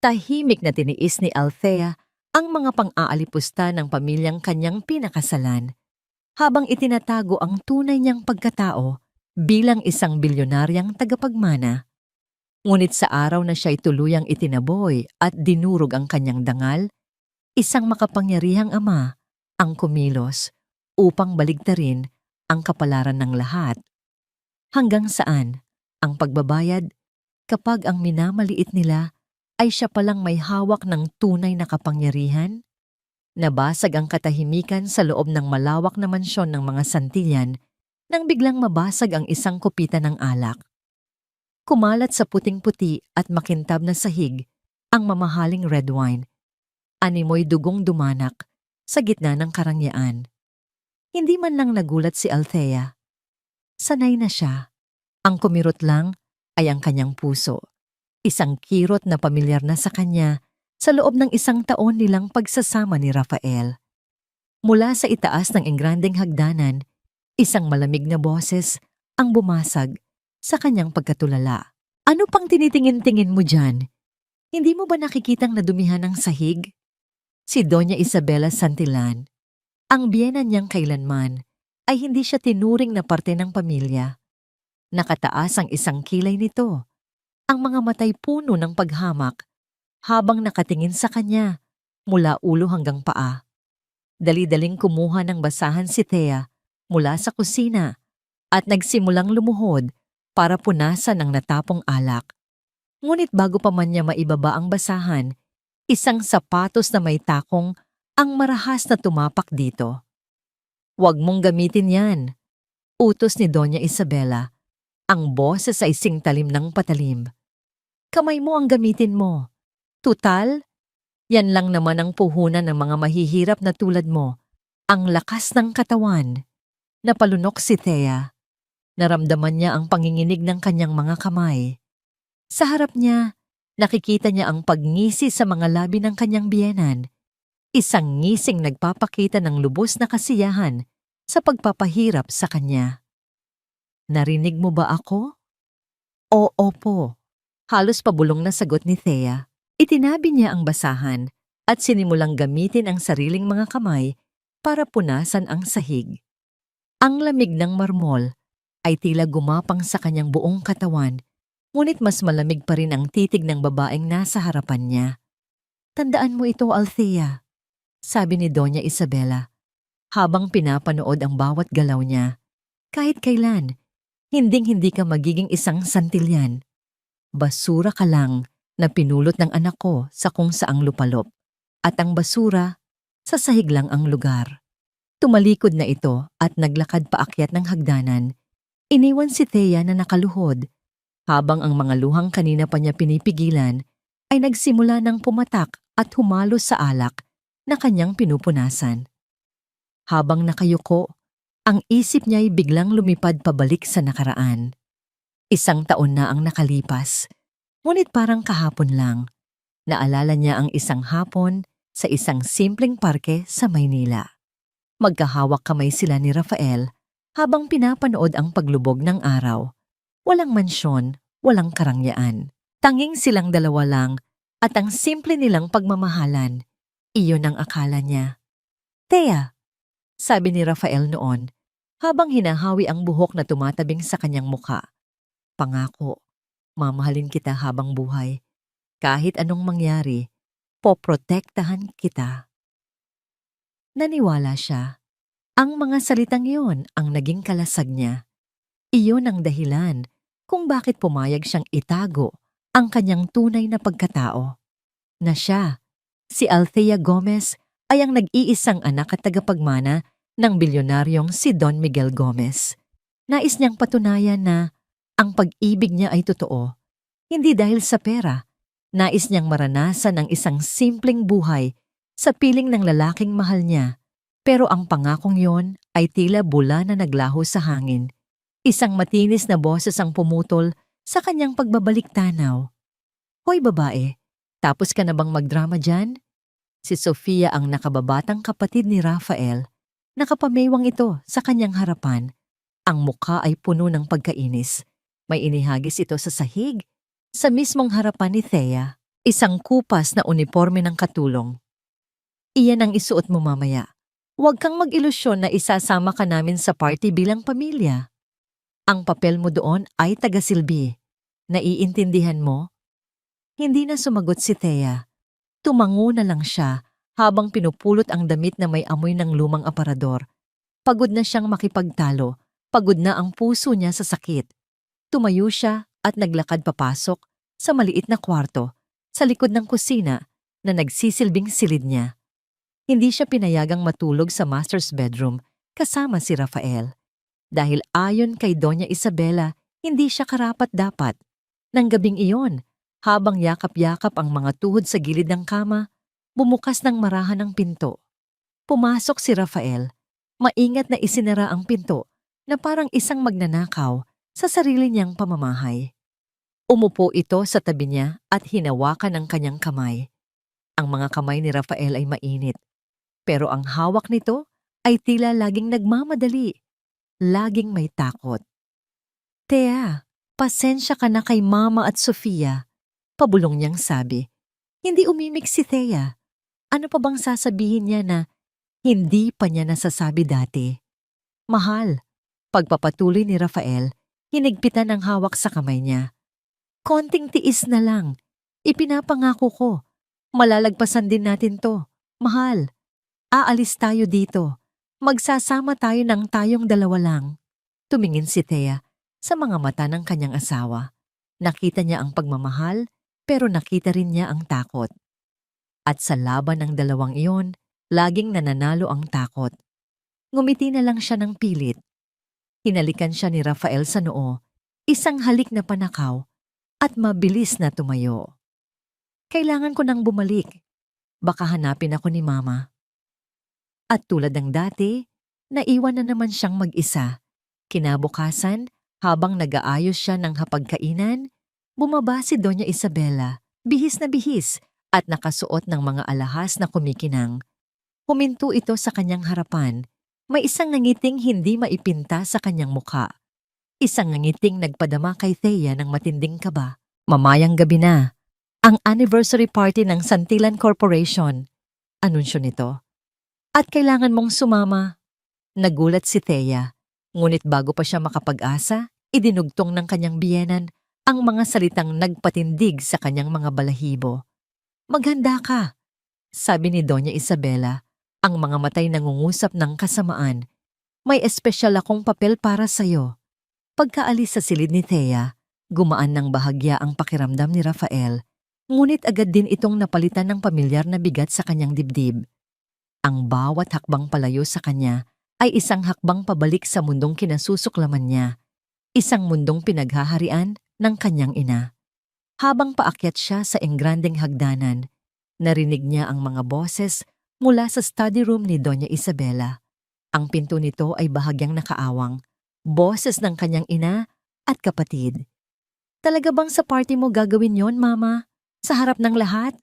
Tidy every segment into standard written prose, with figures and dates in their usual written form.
Tahimik na tiniis ni Althea ang mga pang-aalipusta ng pamilyang kanyang pinakasalan habang itinatago ang tunay niyang pagkatao bilang isang bilyonaryang tagapagmana. Ngunit sa araw na siya'y tuluyang itinaboy at dinurog ang kanyang dangal, isang makapangyarihang ama ang kumilos upang baligtarin ang kapalaran ng lahat. Hanggang saan ang pagbabayad kapag ang minamaliit nila ay siya palang may hawak ng tunay na kapangyarihan? Nabasag ang katahimikan sa loob ng malawak na mansyon ng mga Santillan nang biglang mabasag ang isang kupita ng alak. Kumalat sa puting-puti at makintab na sahig ang mamahaling red wine. Animoy dugong dumanak sa gitna ng karangyaan. Hindi man lang nagulat si Althea. Sanay na siya. Ang kumirot lang ay ang kanyang puso. Isang kirot na pamilyar na sa kanya sa loob ng 1 taon nilang pagsasama ni Rafael. Mula sa itaas ng engrandeng hagdanan, isang malamig na boses ang bumasag sa kanyang pagkatulala. Ano pang tinitingin-tingin mo dyan? Hindi mo ba nakikitang nadumihan ng sahig? Si Doña Isabela Santillan. Ang biyena niyang kailanman ay hindi siya tinuring na parte ng pamilya. Nakataas ang isang kilay nito. Ang mga matay puno ng paghamak habang nakatingin sa kanya mula ulo hanggang paa. Dali-daling kumuha ng basahan si Thea mula sa kusina at nagsimulang lumuhod para punasan ang natapong alak. Ngunit bago pa man niya maibaba ang basahan, isang sapatos na may takong ang marahas na tumapak dito. "Huwag mong gamitin yan," utos ni Doña Isabela. Ang boses ay singtalim ng patalim. "Kamay mo ang gamitin mo. Tutal, yan lang naman ang puhunan ng mga mahihirap na tulad mo. Ang lakas ng katawan." Napalunok si Thea. Naramdaman niya ang panginginig ng kanyang mga kamay. Sa harap niya, nakikita niya ang pagngisi sa mga labi ng kanyang biyenan. Isang ngising nagpapakita ng lubos na kasiyahan sa pagpapahirap sa kanya. "Narinig mo ba ako?" "Oo po." Halos pabulong na sagot ni Thea. Itinabi niya ang basahan at sinimulang gamitin ang sariling mga kamay para punasan ang sahig. Ang lamig ng marmol ay tila gumapang sa kanyang buong katawan, ngunit mas malamig pa rin ang titig ng babaeng nasa harapan niya. "Tandaan mo ito, Althea," sabi ni Doña Isabela, habang pinapanood ang bawat galaw niya. "Kahit kailan, hinding-hindi ka magiging isang Santillan. Basura ka lang na pinulot ng anak ko sa kung saang lupalop, at ang basura, sa sahig lang ang lugar." Tumalikod na ito at naglakad paakyat ng hagdanan. Iniwan si Thea na nakaluhod, habang ang mga luhang kanina pa niya pinipigilan ay nagsimula ng pumatak at humalo sa alak na kanyang pinupunasan. Habang nakayuko, ang isip niya ay biglang lumipad pabalik sa nakaraan. 1 taon na ang nakalipas, ngunit parang kahapon lang. Naalala niya ang isang hapon sa isang simpleng parke sa Maynila. Magkahawak kamay sila ni Rafael habang pinapanood ang paglubog ng araw. Walang mansyon, walang karangyaan. Tanging silang dalawa lang at ang simple nilang pagmamahalan. Iyon ang akala niya. "Thea," sabi ni Rafael noon, habang hinahawi ang buhok na tumatabing sa kanyang muka. "Pangako, mamahalin kita habang buhay. Kahit anong mangyari, poprotektahan kita." Naniwala siya. Ang mga salitang iyon ang naging kalasag niya. Iyon ang dahilan kung bakit pumayag siyang itago ang kanyang tunay na pagkatao. Na siya, si Althea Gomez, ay ang nag-iisang anak at tagapagmana ng bilyonaryong si Don Miguel Gomez. Nais niyang patunayan na ang pag-ibig niya ay totoo. Hindi dahil sa pera. Nais niyang maranasan ang isang simpleng buhay sa piling ng lalaking mahal niya. Pero ang pangakong yon ay tila bula na naglaho sa hangin. Isang matinis na boses ang pumutol sa kanyang pagbabalik tanaw. "Hoy babae, tapos ka na bang magdrama dyan?" Si Sofia ang nakababatang kapatid ni Rafael. Nakapamewang ito sa kanyang harapan. Ang mukha ay puno ng pagkainis. May inihagis ito sa sahig, sa mismong harapan ni Thea. Isang kupas na uniforme ng katulong. Iyan ang isuot mo mamaya. Huwag kang mag-ilusyon na isasama ka namin sa party bilang pamilya. Ang papel mo doon ay tagasilbi. Naiintindihan mo? Hindi na sumagot si Thea. Tumango na lang siya habang pinupulot ang damit na may amoy ng lumang aparador. Pagod na siyang makipagtalo. Pagod na ang puso niya sa sakit. Tumayo siya at naglakad papasok sa maliit na kwarto sa likod ng kusina na nagsisilbing silid niya. Hindi siya pinayagang matulog sa master's bedroom kasama si Rafael. Dahil ayon kay Doña Isabela, hindi siya karapat-dapat. Nang gabing iyon, habang yakap-yakap ang mga tuhod sa gilid ng kama, bumukas ng marahan ng pinto. Pumasok si Rafael. Maingat na isinara ang pinto na parang isang magnanakaw sa sarili niyang pamamahay. Umupo ito sa tabi niya at hinawakan ang kanyang kamay. Ang mga kamay ni Rafael ay mainit, pero ang hawak nito ay tila laging nagmamadali, laging may takot. Thea, pasensya ka na kay Mama at Sofia, pabulong niyang sabi. Hindi umimik si Thea. Ano pa bang sasabihin niya na hindi pa niya nasasabi dati? Mahal, pagpapatuloy ni Rafael, hinigpitan ang hawak sa kamay niya. Konting tiis na lang. Ipinapangako ko. Malalagpasan din natin to. Mahal, aalis tayo dito. Magsasama tayo ng tayong dalawa lang. Tumingin si Thea sa mga mata ng kanyang asawa. Nakita niya ang pagmamahal, pero nakita rin niya ang takot. At sa laban ng dalawang iyon, laging nananalo ang takot. Ngumiti na lang siya ng pilit. Hinalikan siya ni Rafael sa noo, isang halik na panakaw, at mabilis na tumayo. Kailangan ko nang bumalik. Baka hanapin ako ni Mama. At tulad ng dati, naiwan na naman siyang mag-isa. Kinabukasan, habang nag-aayos siya ng hapagkainan, bumaba si Doña Isabela, bihis na bihis at nakasuot ng mga alahas na kumikinang. Huminto ito sa kanyang harapan. May isang ngangiting hindi maipinta sa kanyang mukha. Isang ngangiting nagpadama kay Thea ng matinding kaba. Mamayang gabi na. Ang anniversary party ng Santillan Corporation. Anunsyo nito. At kailangan mong sumama. Nagulat si Thea. Ngunit bago pa siya makapag-asa, idinugtong ng kanyang biyenan ang mga salitang nagpatindig sa kanyang mga balahibo. Maghanda ka, sabi ni Doña Isabela, ang mga matay nangungusap ng kasamaan. May espesyal akong papel para sa'yo. Pagkaalis sa silid ni Thea, gumaan ng bahagya ang pakiramdam ni Rafael, ngunit agad din itong napalitan ng pamilyar na bigat sa kanyang dibdib. Ang bawat hakbang palayo sa kanya ay isang hakbang pabalik sa mundong kinasusuklaman niya, isang mundong pinaghaharian ng kanyang ina. Habang paakyat siya sa engrandeng hagdanan, narinig niya ang mga boses mula sa study room ni Doña Isabela. Ang pinto nito ay bahagyang nakaawang, boses ng kanyang ina at kapatid. Talaga bang sa party mo gagawin yon, Mama? Sa harap ng lahat?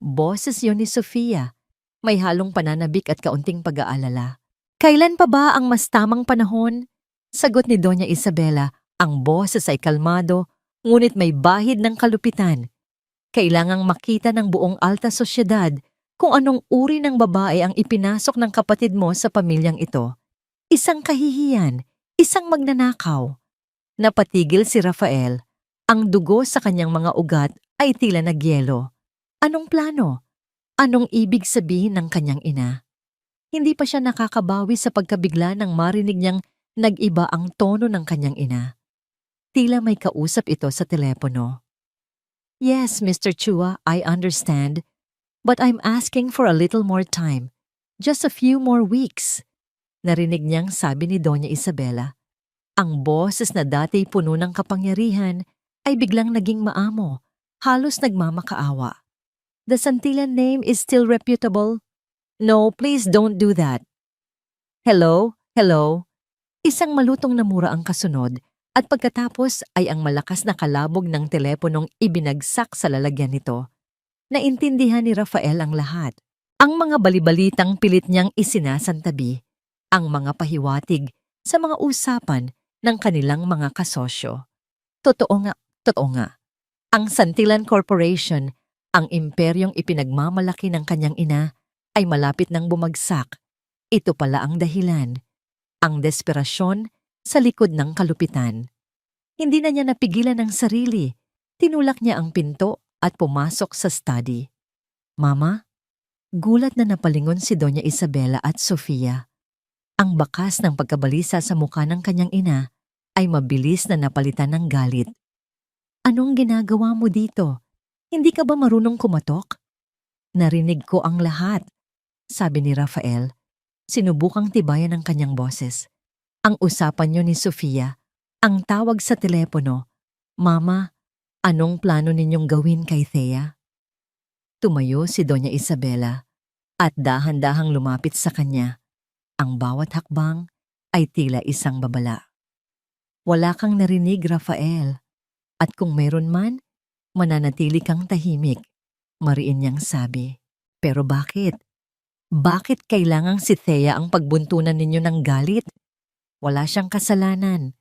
Boses yon ni Sofia. May halong pananabik at kaunting pag-aalala. Kailan pa ba ang mas tamang panahon? Sagot ni Doña Isabela, ang boses ay kalmado, ngunit may bahid ng kalupitan. Kailangang makita ng buong alta sosyedad kung anong uri ng babae ang ipinasok ng kapatid mo sa pamilyang ito. Isang kahihiyan, isang magnanakaw. Napatigil si Rafael. Ang dugo sa kanyang mga ugat ay tila nagyelo. Anong plano? Anong ibig sabihin ng kanyang ina? Hindi pa siya nakakabawi sa pagkabigla nang marinig niyang nag-iba ang tono ng kanyang ina. Tila may kausap ito sa telepono. Yes, Mr. Chua, I understand. But I'm asking for a little more time. Just a few more weeks. Narinig niyang sabi ni Doña Isabela. Ang boses na dati puno ng kapangyarihan ay biglang naging maamo, halos nagmamakaawa. The Santillan name is still reputable. No, please don't do that. Hello? Hello? Isang malutong na mura ang kasunod at pagkatapos ay ang malakas na kalabog ng teleponong ibinagsak sa lalagyan nito. Naintindihan ni Rafael ang lahat. Ang mga balibalitang pilit niyang isinasantabi, ang mga pahiwatig sa mga usapan ng kanilang mga kasosyo. Totoo nga. Ang Santillan Corporation Ang imperyong ipinagmamalaki ng kanyang ina ay malapit nang bumagsak. Ito pala ang dahilan, ang desperasyon sa likod ng kalupitan. Hindi na niya napigilan ang sarili. Tinulak niya ang pinto at pumasok sa study. Mama, gulat na napalingon si Doña Isabela at Sofia. Ang bakas ng pagkabalisa sa mukha ng kanyang ina ay mabilis na napalitan ng galit. Anong ginagawa mo dito? Hindi ka ba marunong kumatok? Narinig ko ang lahat, sabi ni Rafael. Sinubukang tibayan ang kanyang boses. Ang usapan niyo ni Sofia, ang tawag sa telepono, Mama, anong plano ninyong gawin kay Thea? Tumayo si Doña Isabela at dahan-dahang lumapit sa kanya. Ang bawat hakbang ay tila isang babala. Wala kang narinig, Rafael. At kung meron man, mananatili kang tahimik, mariin niyang sabi. Pero bakit? Bakit kailangang si Thea ang pagbuntunan ninyo ng galit? Wala siyang kasalanan.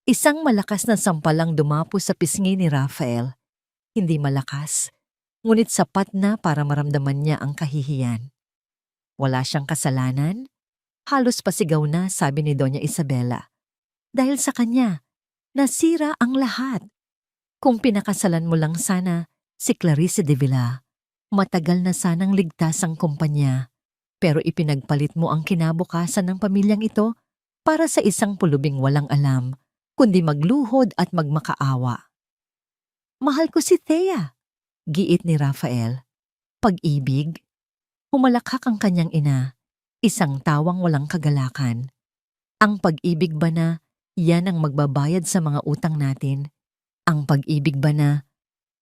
Isang malakas na sampalang dumapo sa pisngi ni Rafael. Hindi malakas, ngunit sapat na para maramdaman niya ang kahihiyan. Wala siyang kasalanan? Halos pasigaw na, sabi ni Doña Isabela. Dahil sa kanya, nasira ang lahat. Kung pinakasalan mo lang sana si Clarice de Villa, matagal na sanang ligtas ang kumpanya, pero ipinagpalit mo ang kinabukasan ng pamilyang ito para sa isang pulubing walang alam, kundi magluhod at magmakaawa. Mahal ko si Thea, giit ni Rafael. Pag-ibig? Humalakhak ang kanyang ina, isang tawang walang kagalakan. Ang pag-ibig ba na yan ang magbabayad sa mga utang natin? Ang pag-ibig ba na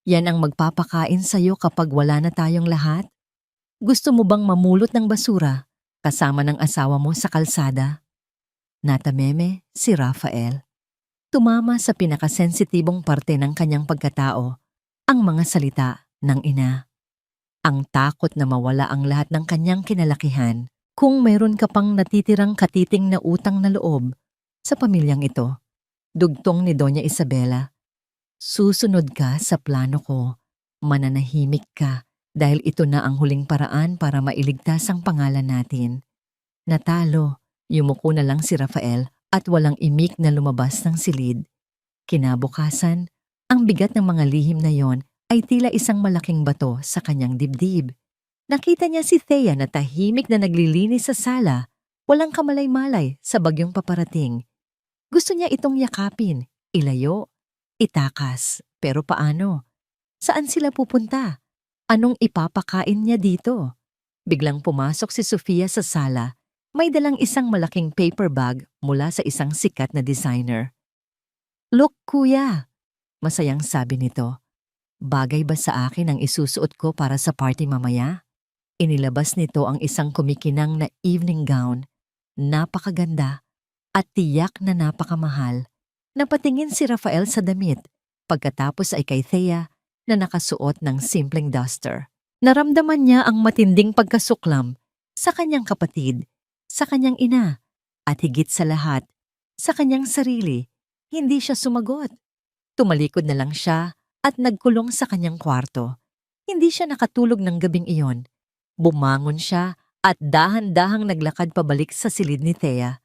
yan ang magpapakain sa'yo kapag wala na tayong lahat? Gusto mo bang mamulot ng basura kasama ng asawa mo sa kalsada? Natameme si Rafael. Tumama sa pinakasensitibong parte ng kanyang pagkatao, ang mga salita ng ina. Ang takot na mawala ang lahat ng kanyang kinalakihan kung meron ka pang natitirang katiting na utang na loob sa pamilyang ito. Dugtong ni Doña Isabela. Susunod ka sa plano ko, mananahimik ka dahil ito na ang huling paraan para mailigtas ang pangalan natin. Natalo, yumuko na lang si Rafael at walang imik na lumabas ng silid. Kinabukasan, ang bigat ng mga lihim na yon ay tila isang malaking bato sa kanyang dibdib. Nakita niya si Thea na tahimik na naglilinis sa sala, walang kamalay-malay sa bagyong paparating. Gusto niya itong yakapin, ilayo, itakas. Pero paano? Saan sila pupunta? Anong ipapakain niya dito? Biglang pumasok si Sofia sa sala. May dalang isang malaking paper bag mula sa isang sikat na designer. Look, kuya, masayang sabi nito. Bagay ba sa akin ang isusuot ko para sa party mamaya? Inilabas nito ang isang kumikinang na evening gown. Napakaganda at tiyak na napakamahal. Napatingin si Rafael sa damit, pagkatapos ay kay Thea na nakasuot ng simpleng duster. Naramdaman niya ang matinding pagkasuklam sa kanyang kapatid, sa kanyang ina, at higit sa lahat, sa kanyang sarili. Hindi siya sumagot. Tumalikod na lang siya at nagkulong sa kanyang kwarto. Hindi siya nakatulog ng gabing iyon. Bumangon siya at dahan-dahang naglakad pabalik sa silid ni Thea.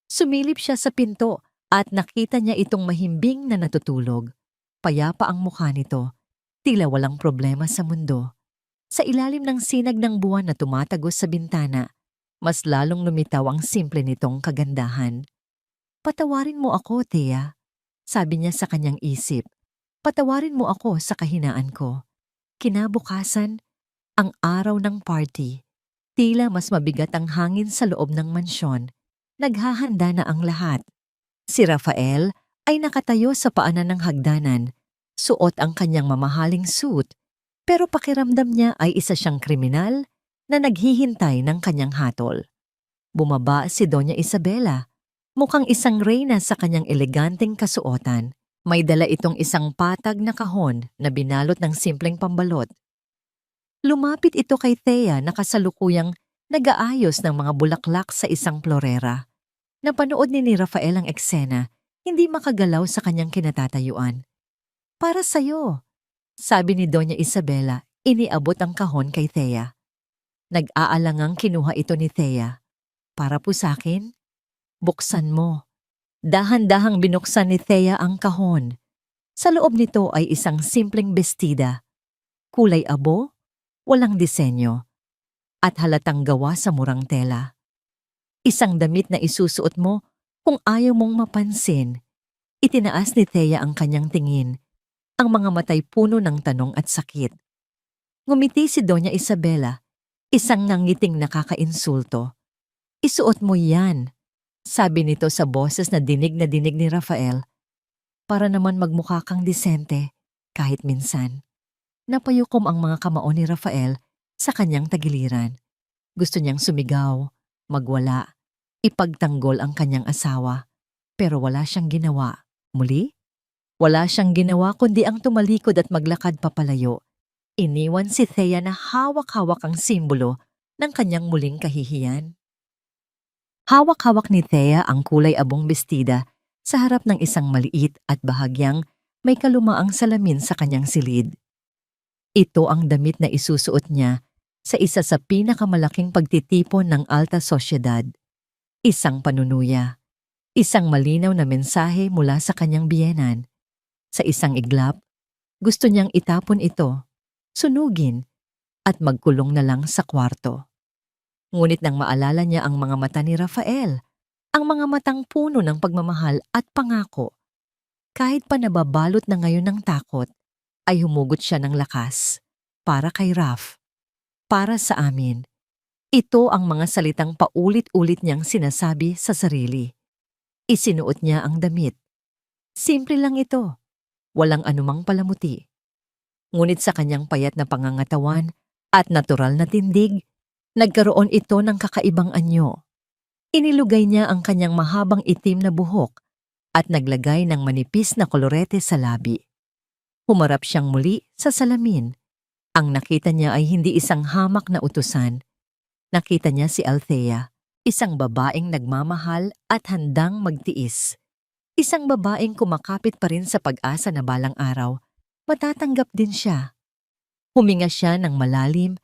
Sumilip siya sa pinto at nakita niya itong mahimbing na natutulog. Payapa ang mukha nito, tila walang problema sa mundo. Sa ilalim ng sinag ng buwan na tumatagos sa bintana, mas lalong lumitaw ang simple nitong kagandahan. Patawarin mo ako, Thea, sabi niya sa kanyang isip. Patawarin mo ako sa kahinaan ko. Kinabukasan, ang araw ng party, tila mas mabigat ang hangin sa loob ng mansyon. Naghahanda na ang lahat. Si Rafael ay nakatayo sa paanan ng hagdanan, suot ang kanyang mamahaling suit, pero pakiramdam niya ay isa siyang kriminal na naghihintay ng kanyang hatol. Bumaba si Doña Isabela, mukhang isang reyna sa kanyang eleganteng kasuotan. May dala itong isang patag na kahon na binalot ng simpleng pambalot. Lumapit ito kay Thea na kasalukuyang nag-aayos ng mga bulaklak sa isang florera. Napanood ni Rafael ang eksena, hindi makagalaw sa kanyang kinatatayuan. Para sa'yo, Sabi ni Doña Isabela, iniabot ang kahon kay Thea. Nag-aalangang kinuha ito ni Thea. Para po sa akin? Buksan mo. Dahan-dahang binuksan ni Thea ang kahon. Sa loob nito ay isang simpleng bestida. Kulay abo, walang disenyo, at halatang gawa sa murang tela. Isang damit na isusuot mo kung ayaw mong mapansin. Itinaas ni Thea ang kanyang tingin. Ang mga matay puno ng tanong at sakit. Ngumiti si Doña Isabela, isang nangiting nakakainsulto. Isuot mo yan, sabi nito sa boses na dinig ni Rafael, para naman magmukha kang disente kahit minsan. Napayukom ang mga kamao ni Rafael sa kanyang tagiliran. Gusto niyang sumigaw, magwala, ipagtanggol ang kanyang asawa, pero wala siyang ginawa. Muli? Wala siyang ginawa kundi ang tumalikod at maglakad papalayo. Iniwan si Thea na hawak-hawak ang simbolo ng kanyang muling kahihiyan. Hawak-hawak ni Thea ang kulay abong bestida sa harap ng isang maliit at bahagyang may kalumaang salamin sa kanyang silid. Ito ang damit na isusuot niya sa isa sa pinakamalaking pagtitipon ng alta sosyedad. Isang panunuya. Isang malinaw na mensahe mula sa kanyang biyenan. Sa isang iglap, gusto niyang itapon ito, sunugin, at magkulong na lang sa kwarto. Ngunit nang maalala niya ang mga mata ni Rafael, ang mga matang puno ng pagmamahal at pangako, kahit pa nababalot na ngayon ng takot, ay humugot siya ng lakas. Para kay Raf. Para sa amin. Ito ang mga salitang paulit-ulit niyang sinasabi sa sarili. Isinuot niya ang damit. Simple lang ito. Walang anumang palamuti. Ngunit sa kanyang payat na pangangatawan at natural na tindig, nagkaroon ito ng kakaibang anyo. Inilugay niya ang kanyang mahabang itim na buhok at naglagay ng manipis na kolorete sa labi. Humarap siyang muli sa salamin. Ang nakita niya ay hindi isang hamak na utusan. Nakita niya si Althea, isang babaeng nagmamahal at handang magtiis. Isang babaeng kumakapit pa rin sa pag-asa na balang araw, matatanggap din siya. Huminga siya ng malalim,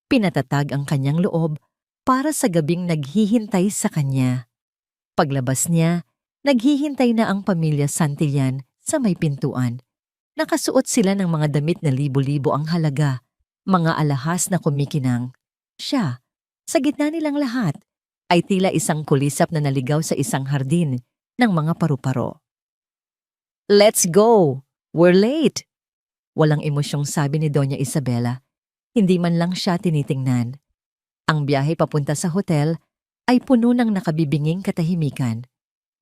pinatatag ang kanyang loob para sa gabing naghihintay sa kanya. Paglabas niya, naghihintay na ang pamilya Santillan sa may pintuan. Nakasuot sila ng mga damit na libo-libo ang halaga, mga alahas na kumikinang. Siya, sa gitna nilang lahat, ay tila isang kulisap na naligaw sa isang hardin ng mga paru-paro. Let's go! We're late! Walang emosyong sabi ni Doña Isabela. Hindi man lang siya tinitingnan. Ang biyahe papunta sa hotel ay puno ng nakabibinging katahimikan.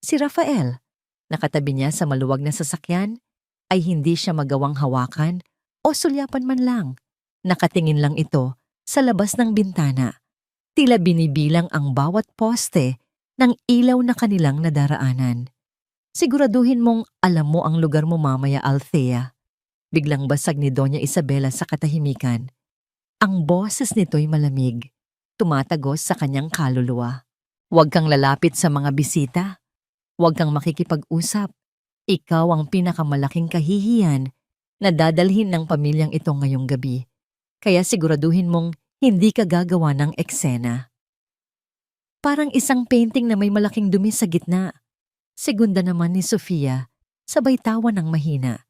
Si Rafael, nakatabi niya sa maluwag na sasakyan, ay hindi siya magawang hawakan o sulyapan man lang. Nakatingin lang ito sa labas ng bintana. Tila binibilang ang bawat poste ng ilaw na kanilang nadaraanan. Siguraduhin mong alam mo ang lugar mo mamaya, Althea. Biglang basag ni Doña Isabela sa katahimikan. Ang boses nito'y malamig, tumatagos sa kanyang kaluluwa. Huwag kang lalapit sa mga bisita. Huwag kang makikipag-usap. Ikaw ang pinakamalaking kahihiyan na dadalhin ng pamilyang ito ngayong gabi. Kaya siguraduhin mong hindi ka gagawa ng eksena. Parang isang painting na may malaking dumi sa gitna. Segunda naman ni Sofia, sabay tawa ng mahina.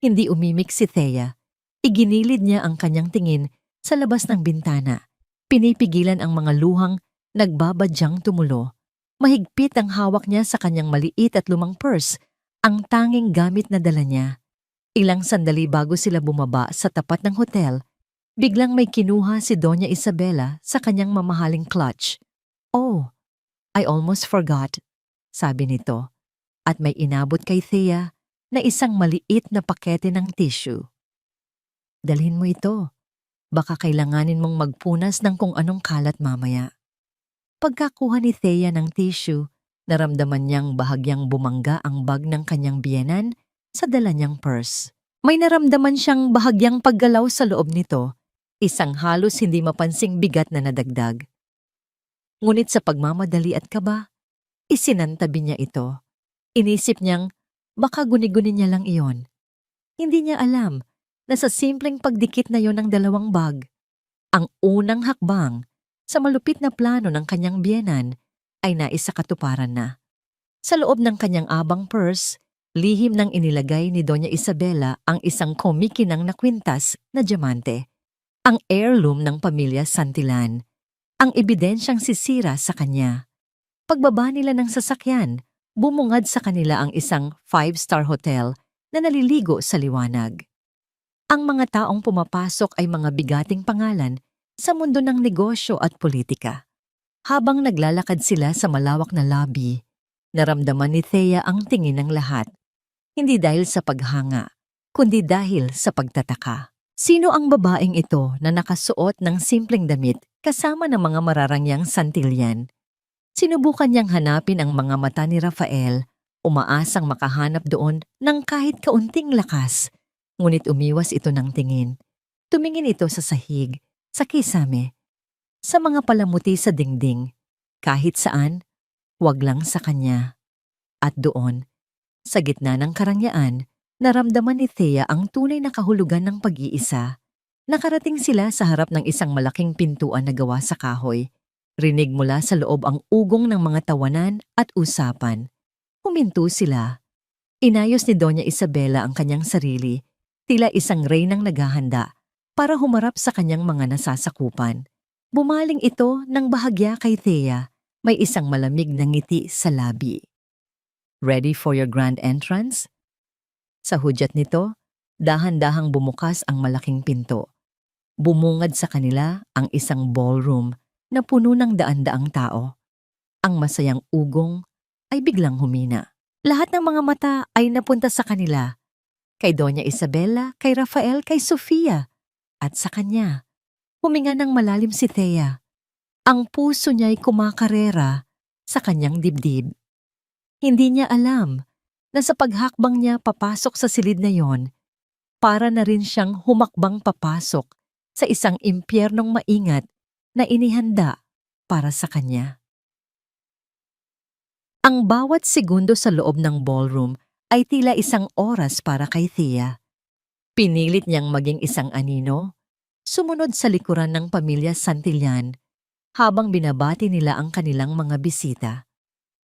Hindi umimik si Thea. Iginilid niya ang kanyang tingin sa labas ng bintana. Pinipigilan ang mga luhang nagbabadyang tumulo. Mahigpit ang hawak niya sa kanyang maliit at lumang purse, ang tanging gamit na dala niya. Ilang sandali bago sila bumaba sa tapat ng hotel, biglang may kinuha si Doña Isabela sa kanyang mamahaling clutch. Oh, I almost forgot, sabi nito, at may inabot kay Thea na isang maliit na pakete ng tissue. Dalhin mo ito. Baka kailanganin mong magpunas ng kung anong kalat mamaya. Pagkakuha ni Thea ng tissue, naramdaman niyang bahagyang bumangga ang bag ng kanyang biyenan sa dala niyang purse. May naramdaman siyang bahagyang paggalaw sa loob nito, isang halos hindi mapansing bigat na nadagdag. Ngunit sa pagmamadali at kaba, isinantabi niya ito. Inisip niyang baka guni-guni niya lang iyon. Hindi niya alam na sa simpleng pagdikit na yon ng dalawang bag, ang unang hakbang sa malupit na plano ng kanyang biyenan ay naisakatuparan na. Sa loob ng kanyang abang purse, lihim nang inilagay ni Doña Isabela ang isang kumikinang na kwintas na diamante, ang heirloom ng pamilya Santillan, ang ebidensyang sisira sa kanya. Pagbaba nila ng sasakyan, bumungad sa kanila ang isang 5-star hotel na naliligo sa liwanag. Ang mga taong pumapasok ay mga bigating pangalan sa mundo ng negosyo at politika. Habang naglalakad sila sa malawak na lobby, naramdaman ni Thea ang tingin ng lahat. Hindi dahil sa paghanga, kundi dahil sa pagtataka. Sino ang babaeng ito na nakasuot ng simpleng damit kasama ng mga mararangyang Santillan? Sinubukan niyang hanapin ang mga mata ni Rafael, umaasang makahanap doon ng kahit kaunting lakas. Ngunit umiwas ito ng tingin. Tumingin ito sa sahig, sa kisame, sa mga palamuti sa dingding. Kahit saan, wag lang sa kanya. At doon, sa gitna ng karangyaan, naramdaman ni Thea ang tunay na kahulugan ng pag-iisa. Nakarating sila sa harap ng isang malaking pintuan na gawa sa kahoy. Rinig mula sa loob ang ugong ng mga tawanan at usapan. Huminto sila. Inayos ni Doña Isabela ang kanyang sarili, tila isang reynang naghahanda para humarap sa kanyang mga nasasakupan. Bumaling ito ng bahagya kay Thea, may isang malamig na ngiti sa labi. Ready for your grand entrance? Sa hudyat nito, dahan-dahang bumukas ang malaking pinto. Bumungad sa kanila ang isang ballroom na puno ng daan-daang tao. Ang masayang ugong ay biglang humina. Lahat ng mga mata ay napunta sa kanila. Kay Doña Isabela, kay Rafael, kay Sofia. At sa kanya, huminga ng malalim si Thea. Ang puso niya'y kumakarera sa kanyang dibdib. Hindi niya alam na sa paghakbang niya papasok sa silid na yon, para na rin siyang humakbang papasok sa isang impyernong maingat na inihanda para sa kanya. Ang bawat segundo sa loob ng ballroom ay tila isang oras para kay Thea. Pinilit niyang maging isang anino, sumunod sa likuran ng pamilya Santillan habang binabati nila ang kanilang mga bisita.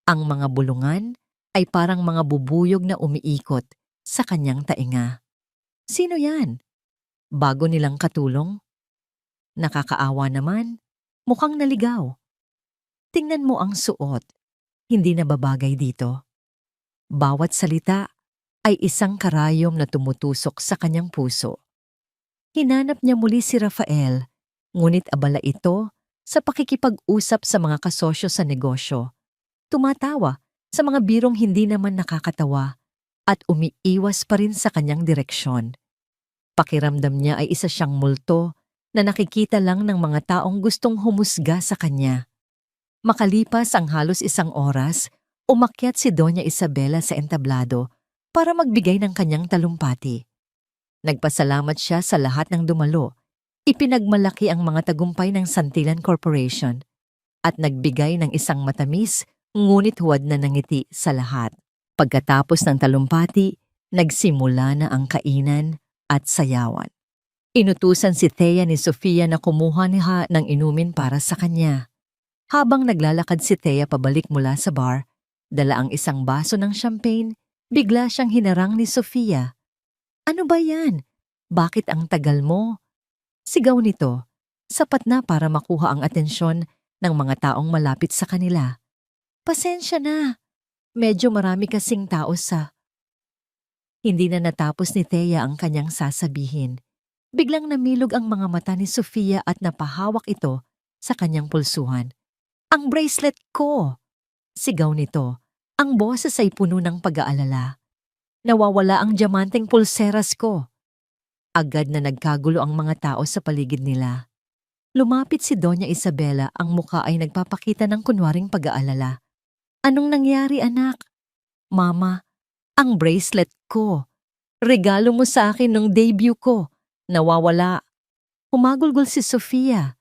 Ang mga bulungan ay parang mga bubuyog na umiikot sa kanyang tainga. Sino yan? Bago nilang katulong? Nakakaawa naman, mukhang naligaw. Tingnan mo ang suot, hindi na babagay dito. Bawat salita ay isang karayom na tumutusok sa kanyang puso. Hinanap niya muli si Rafael, ngunit abala ito sa pakikipag-usap sa mga kasosyo sa negosyo. Tumatawa sa mga birong hindi naman nakakatawa at umiiwas pa rin sa kanyang direksyon. Pakiramdam niya ay isa siyang multo na nakikita lang ng mga taong gustong humusga sa kanya. Makalipas ang halos isang oras, umakyat si Doña Isabela sa entablado para magbigay ng kanyang talumpati. Nagpasalamat siya sa lahat ng dumalo, ipinagmalaki ang mga tagumpay ng Santillan Corporation, at nagbigay ng isang matamis ngunit huwad na nangiti sa lahat. Pagkatapos ng talumpati, nagsimula na ang kainan at sayawan. Inutusan si Thea ni Sofia na kumuha niya ng inumin para sa kanya. Habang naglalakad si Thea pabalik mula sa bar, dala ang isang baso ng champagne, bigla siyang hinarang ni Sofia. Ano ba yan? Bakit ang tagal mo? Sigaw nito, sapat na para makuha ang atensyon ng mga taong malapit sa kanila. Pasensya na, medyo marami kasing tao sa... Hindi na natapos ni Thea ang kanyang sasabihin. Biglang namilog ang mga mata ni Sofia at napahawak ito sa kanyang pulsuhan. Ang bracelet ko! Sigaw nito. Ang boses ay puno ng pag-aalala. Nawawala ang diamanteng pulseras ko. Agad na nagkagulo ang mga tao sa paligid nila. Lumapit si Doña Isabela, ang muka ay nagpapakita ng kunwaring pag-aalala. Anong nangyari, anak? Mama, ang bracelet ko. Regalo mo sa akin nung debut ko. Nawawala. Humagulgol si Sofia.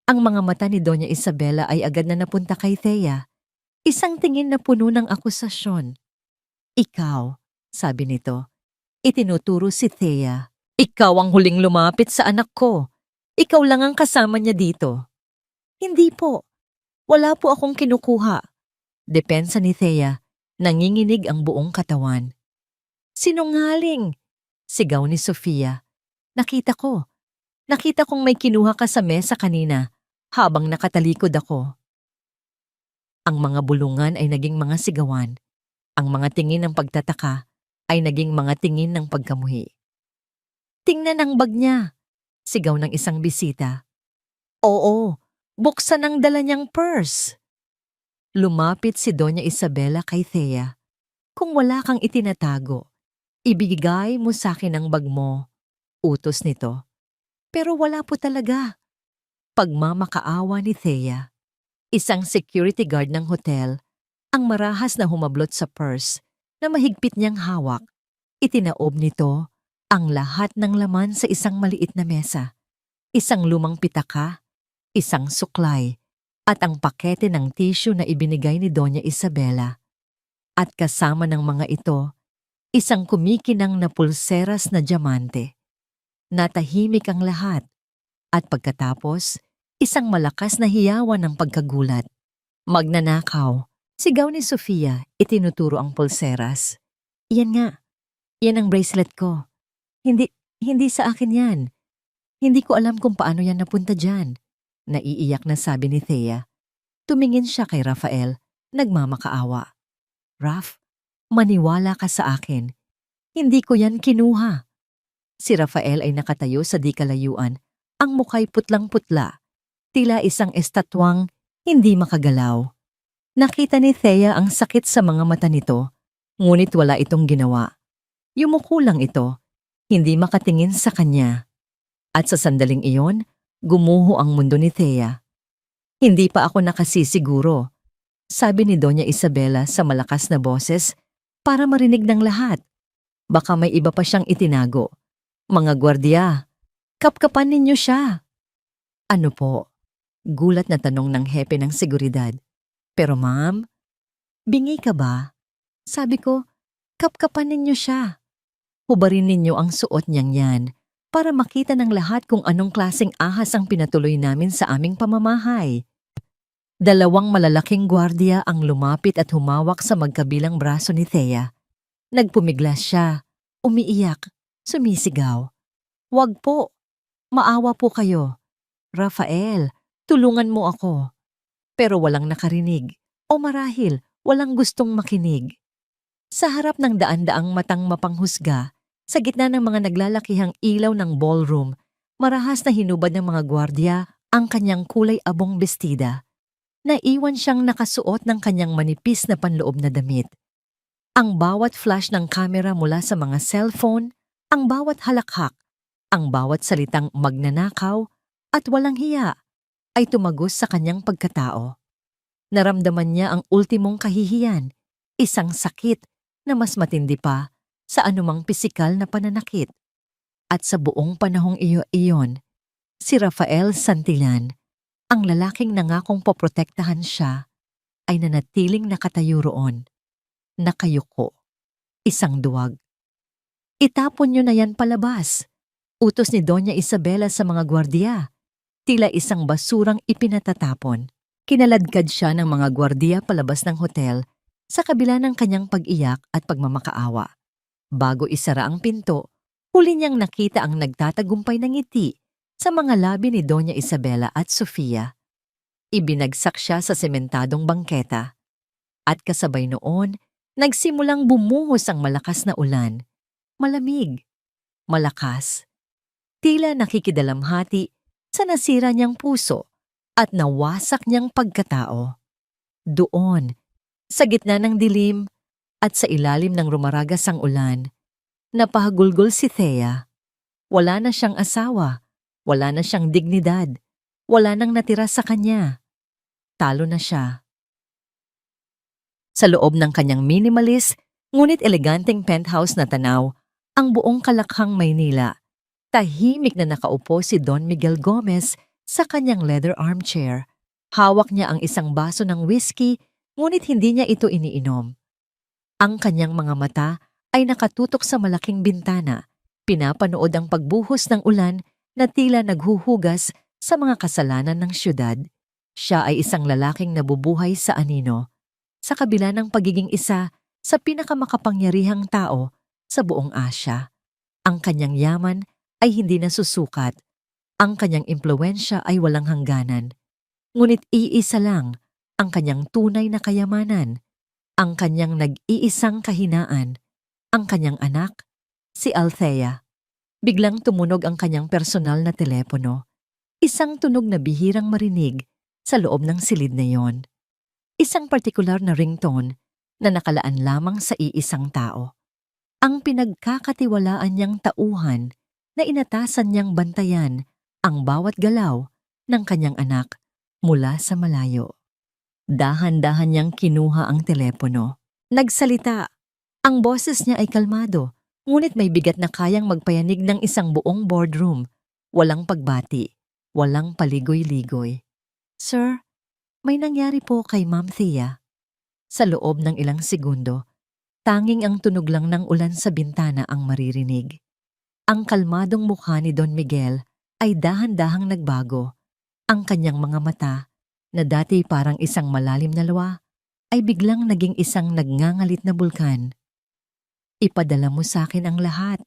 Ang mga mata ni Doña Isabela ay agad na napunta kay Thea. Isang tingin na puno ng akusasyon. Ikaw, sabi nito. Itinuturo si Thea. Ikaw ang huling lumapit sa anak ko. Ikaw lang ang kasama niya dito. Hindi po. Wala po akong kinukuha. Depensa ni Thea. Nanginginig ang buong katawan. Sinungaling! Sigaw ni Sofia. Nakita ko. Nakita kong may kinuha ka sa mesa kanina habang nakatalikod ako. Ang mga bulungan ay naging mga sigawan. Ang mga tingin ng pagtataka ay naging mga tingin ng pagkamuhi. Tingnan ang bag niya, sigaw ng isang bisita. Oo, buksan ang dala niyang purse. Lumapit si Doña Isabela kay Thea. Kung wala kang itinatago, ibigay mo sa akin ang bag mo. Utos nito. Pero wala po talaga. Pagmamakaawa ni Thea. Isang security guard ng hotel, ang marahas na humablot sa purse na mahigpit niyang hawak. Itinaob nito ang lahat ng laman sa isang maliit na mesa. Isang lumang pitaka, isang suklay, at ang pakete ng tissue na ibinigay ni Doña Isabela. At kasama ng mga ito, isang kumikinang na pulseras na diamante. Natahimik ang lahat, at pagkatapos, isang malakas na hiyawan ng pagkagulat. Magnanakaw, sigaw ni Sofia, itinuturo ang pulseras. Yan nga, yan ang bracelet ko. Hindi sa akin yan. Hindi ko alam kung paano yan napunta dyan. Naiiyak na sabi ni Thea. Tumingin siya kay Rafael, nagmamakaawa. Raf, maniwala ka sa akin. Hindi ko yan kinuha. Si Rafael ay nakatayo sa di kalayuan, ang mukhay putlang-putla, tila isang estatwang hindi makagalaw. Nakita ni Thea ang sakit sa mga mata nito, ngunit wala itong ginawa. Yumuko lang ito, hindi makatingin sa kanya. At sa sandaling iyon, gumuho ang mundo ni Thea. Hindi pa ako nakasisiguro, sabi ni Doña Isabela sa malakas na boses para marinig ng lahat. Baka may iba pa siyang itinago. Mga gwardiya, kapkapan ninyo siya. Ano po? Gulat na tanong ng hepe ng seguridad. Pero ma'am, bingi ka ba? Sabi ko, kapkapan ninyo siya. Hubarin ninyo ang suot niyang yan para makita ng lahat kung anong klaseng ahas ang pinatuloy namin sa aming pamamahay. Dalawang malalaking gwardiya ang lumapit at humawak sa magkabilang braso ni Thea. Nagpumiglas siya, umiiyak, sumisigaw. Wag po, maawa po kayo. Rafael, tulungan mo ako. Pero walang nakarinig, o marahil walang gustong makinig. Sa harap ng daan-daang matang mapanghusga, sa gitna ng mga naglalakihang ilaw ng ballroom, marahas na hinubad ng mga gwardiya ang kanyang kulay abong bestida. Naiwan siyang nakasuot ng kanyang manipis na panloob na damit. Ang bawat flash ng kamera mula sa mga cellphone, ang bawat halakhak, ang bawat salitang magnanakaw at walang hiya ay tumagos sa kanyang pagkatao. Naramdaman niya ang ultimong kahihiyan, isang sakit na mas matindi pa sa anumang pisikal na pananakit. At sa buong panahong iyon, si Rafael Santillan, ang lalaking nangakong poprotektahan siya, ay nanatiling nakatayo roon, nakayuko, isang duwag. Itapon niyo na yan palabas, utos ni Doña Isabela sa mga gwardiya, tila isang basurang ipinatatapon. Kinaladkad siya ng mga gwardiya palabas ng hotel sa kabila ng kanyang pag-iyak at pagmamakaawa. Bago isara ang pinto, huli niyang nakita ang nagtatagumpay ng ngiti sa mga labi ni Doña Isabela at Sofia. Ibinagsak siya sa sementadong bangketa. At kasabay noon, nagsimulang bumuhos ang malakas na ulan. Malamig, malakas. Tila nakikidalamhati sa nasira niyang puso at nawasak niyang pagkatao. Doon, sa gitna ng dilim at sa ilalim ng rumaragas ang ulan, napahagulgol si Thea. Wala na siyang asawa, wala na siyang dignidad, wala nang natira sa kanya. Talo na siya. Sa loob ng kanyang minimalist, ngunit eleganteng penthouse na tanaw, ang buong Kalakhang, Maynila, tahimik na nakaupo si Don Miguel Gomez sa kanyang leather armchair. Hawak niya ang isang baso ng whiskey, ngunit hindi niya ito iniinom. Ang kanyang mga mata ay nakatutok sa malaking bintana, Pinapanood ang pagbuhos ng ulan na tila naghuhugas sa mga kasalanan ng syudad. Siya ay isang lalaking nabubuhay sa anino, sa kabila ng pagiging isa sa pinakamakapangyarihang tao sa buong Asya. Ang kanyang yaman ay hindi nasusukat. Ang kanyang impluwensya ay walang hangganan. Ngunit iisa lang ang kanyang tunay na kayamanan, ang kanyang nag-iisang kahinaan, ang kanyang anak, si Althea. Biglang tumunog ang kanyang personal na telepono. Isang tunog na bihirang marinig sa loob ng silid na yon. Isang partikular na ringtone na nakalaan lamang sa iisang tao. Ang pinagkakatiwalaan niyang tauhan na inatasan niyang bantayan ang bawat galaw ng kanyang anak mula sa malayo. Dahan-dahan niyang kinuha ang telepono. Nagsalita. Ang boses niya ay kalmado, ngunit may bigat na kayang magpayanig ng isang buong boardroom. Walang pagbati, walang paligoy-ligoy. "Sir, may nangyari po kay Ma'am Thea." Sa loob ng ilang segundo, tanging ang tunog lang ng ulan sa bintana ang maririnig. Ang kalmadong mukha ni Don Miguel ay dahan-dahang nagbago. Ang kanyang mga mata, na dati parang isang malalim na luwa, ay biglang naging isang nagngangalit na bulkan. "Ipadala mo sa akin ang lahat,"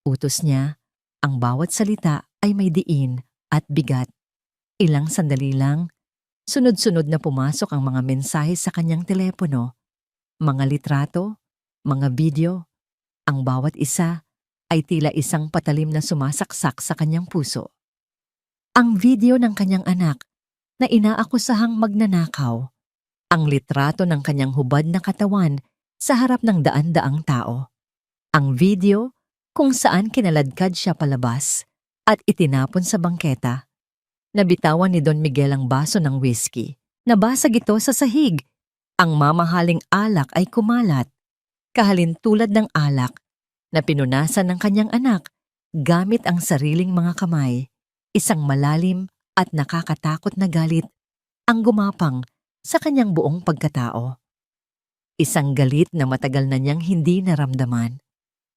utos niya. Ang bawat salita ay may diin at bigat. Ilang sandali lang, sunod-sunod na pumasok ang mga mensahe sa kanyang telepono. Mga litrato, mga video, ang bawat isa ay tila isang patalim na sumasaksak sa kanyang puso. Ang video ng kanyang anak na inaakusahang magnanakaw. Ang litrato ng kanyang hubad na katawan sa harap ng daan-daang tao. Ang video kung saan kinaladkad siya palabas at itinapon sa bangketa. Nabitawan ni Don Miguel ang baso ng whiskey. Nabasag ito sa sahig. Ang mamahaling alak ay kumalat. Kahalintulad ng alak na pinunasan ng kanyang anak gamit ang sariling mga kamay. Isang malalim at nakakatakot na galit ang gumapang sa kanyang buong pagkatao. Isang galit na matagal na niyang hindi naramdaman.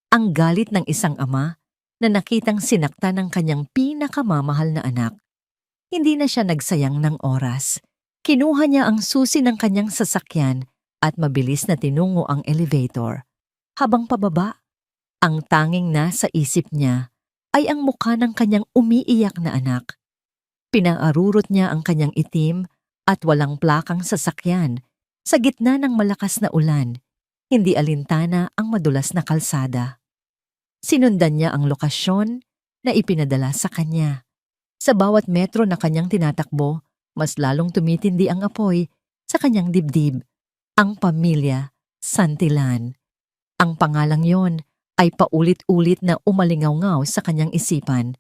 Ang galit ng isang ama na nakitang sinaktan ng kanyang pinakamamahal na anak. Hindi na siya nagsayang ng oras. Kinuha niya ang susi ng kanyang sasakyan at mabilis na tinungo ang elevator. Habang pababa, ang tanging nasa isip niya ay ang mukha ng kanyang umiiyak na anak. Pinaarurot niya ang kanyang itim at walang plakang sasakyan sa gitna ng malakas na ulan. Hindi alintana ang madulas na kalsada. Sinundan niya ang lokasyon na ipinadala sa kanya. Sa bawat metro na kanyang tinatakbo, mas lalong tumitindi ang apoy sa kanyang dibdib. Ang pamilya Santillan. Ang pangalang yon ay paulit-ulit na umalingaw-ngaw sa kanyang isipan.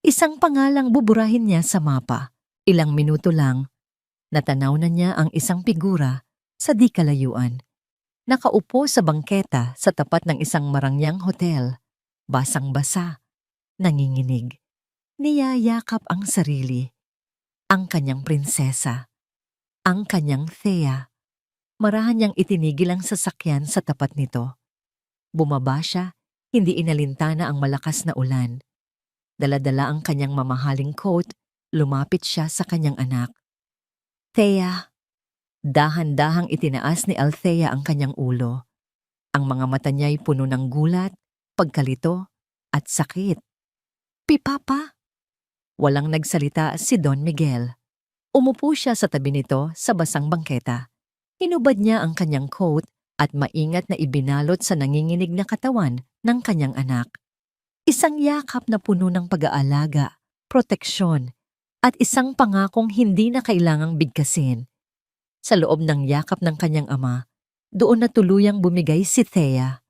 Isang pangalang buburahin niya sa mapa. Ilang minuto lang, natanaw na niya ang isang figura sa di kalayuan. Nakaupo sa bangketa sa tapat ng isang marangyang hotel. Basang-basa, nanginginig. Niyayakap ang sarili. Ang kanyang prinsesa. Ang kanyang Thea. Marahan niyang itinigil ang sasakyan sa tapat nito. Bumaba siya, hindi inalintana ang malakas na ulan. Dala-dala ang kanyang mamahaling coat, lumapit siya sa kanyang anak. "Thea." Dahan-dahang itinaas ni Althea ang kanyang ulo. Ang mga mata niya'y puno ng gulat, pagkalito, at sakit. "Papa?" Walang nagsalita si Don Miguel. Umupo siya sa tabi nito sa basang bangketa. Hinubad niya ang kanyang coat at maingat na ibinalot sa nanginginig na katawan ng kanyang anak. Isang yakap na puno ng pag-aalaga, proteksyon, at isang pangakong hindi na kailangang bigkasin. Sa loob ng yakap ng kanyang ama, doon na tuluyang bumigay si Thea.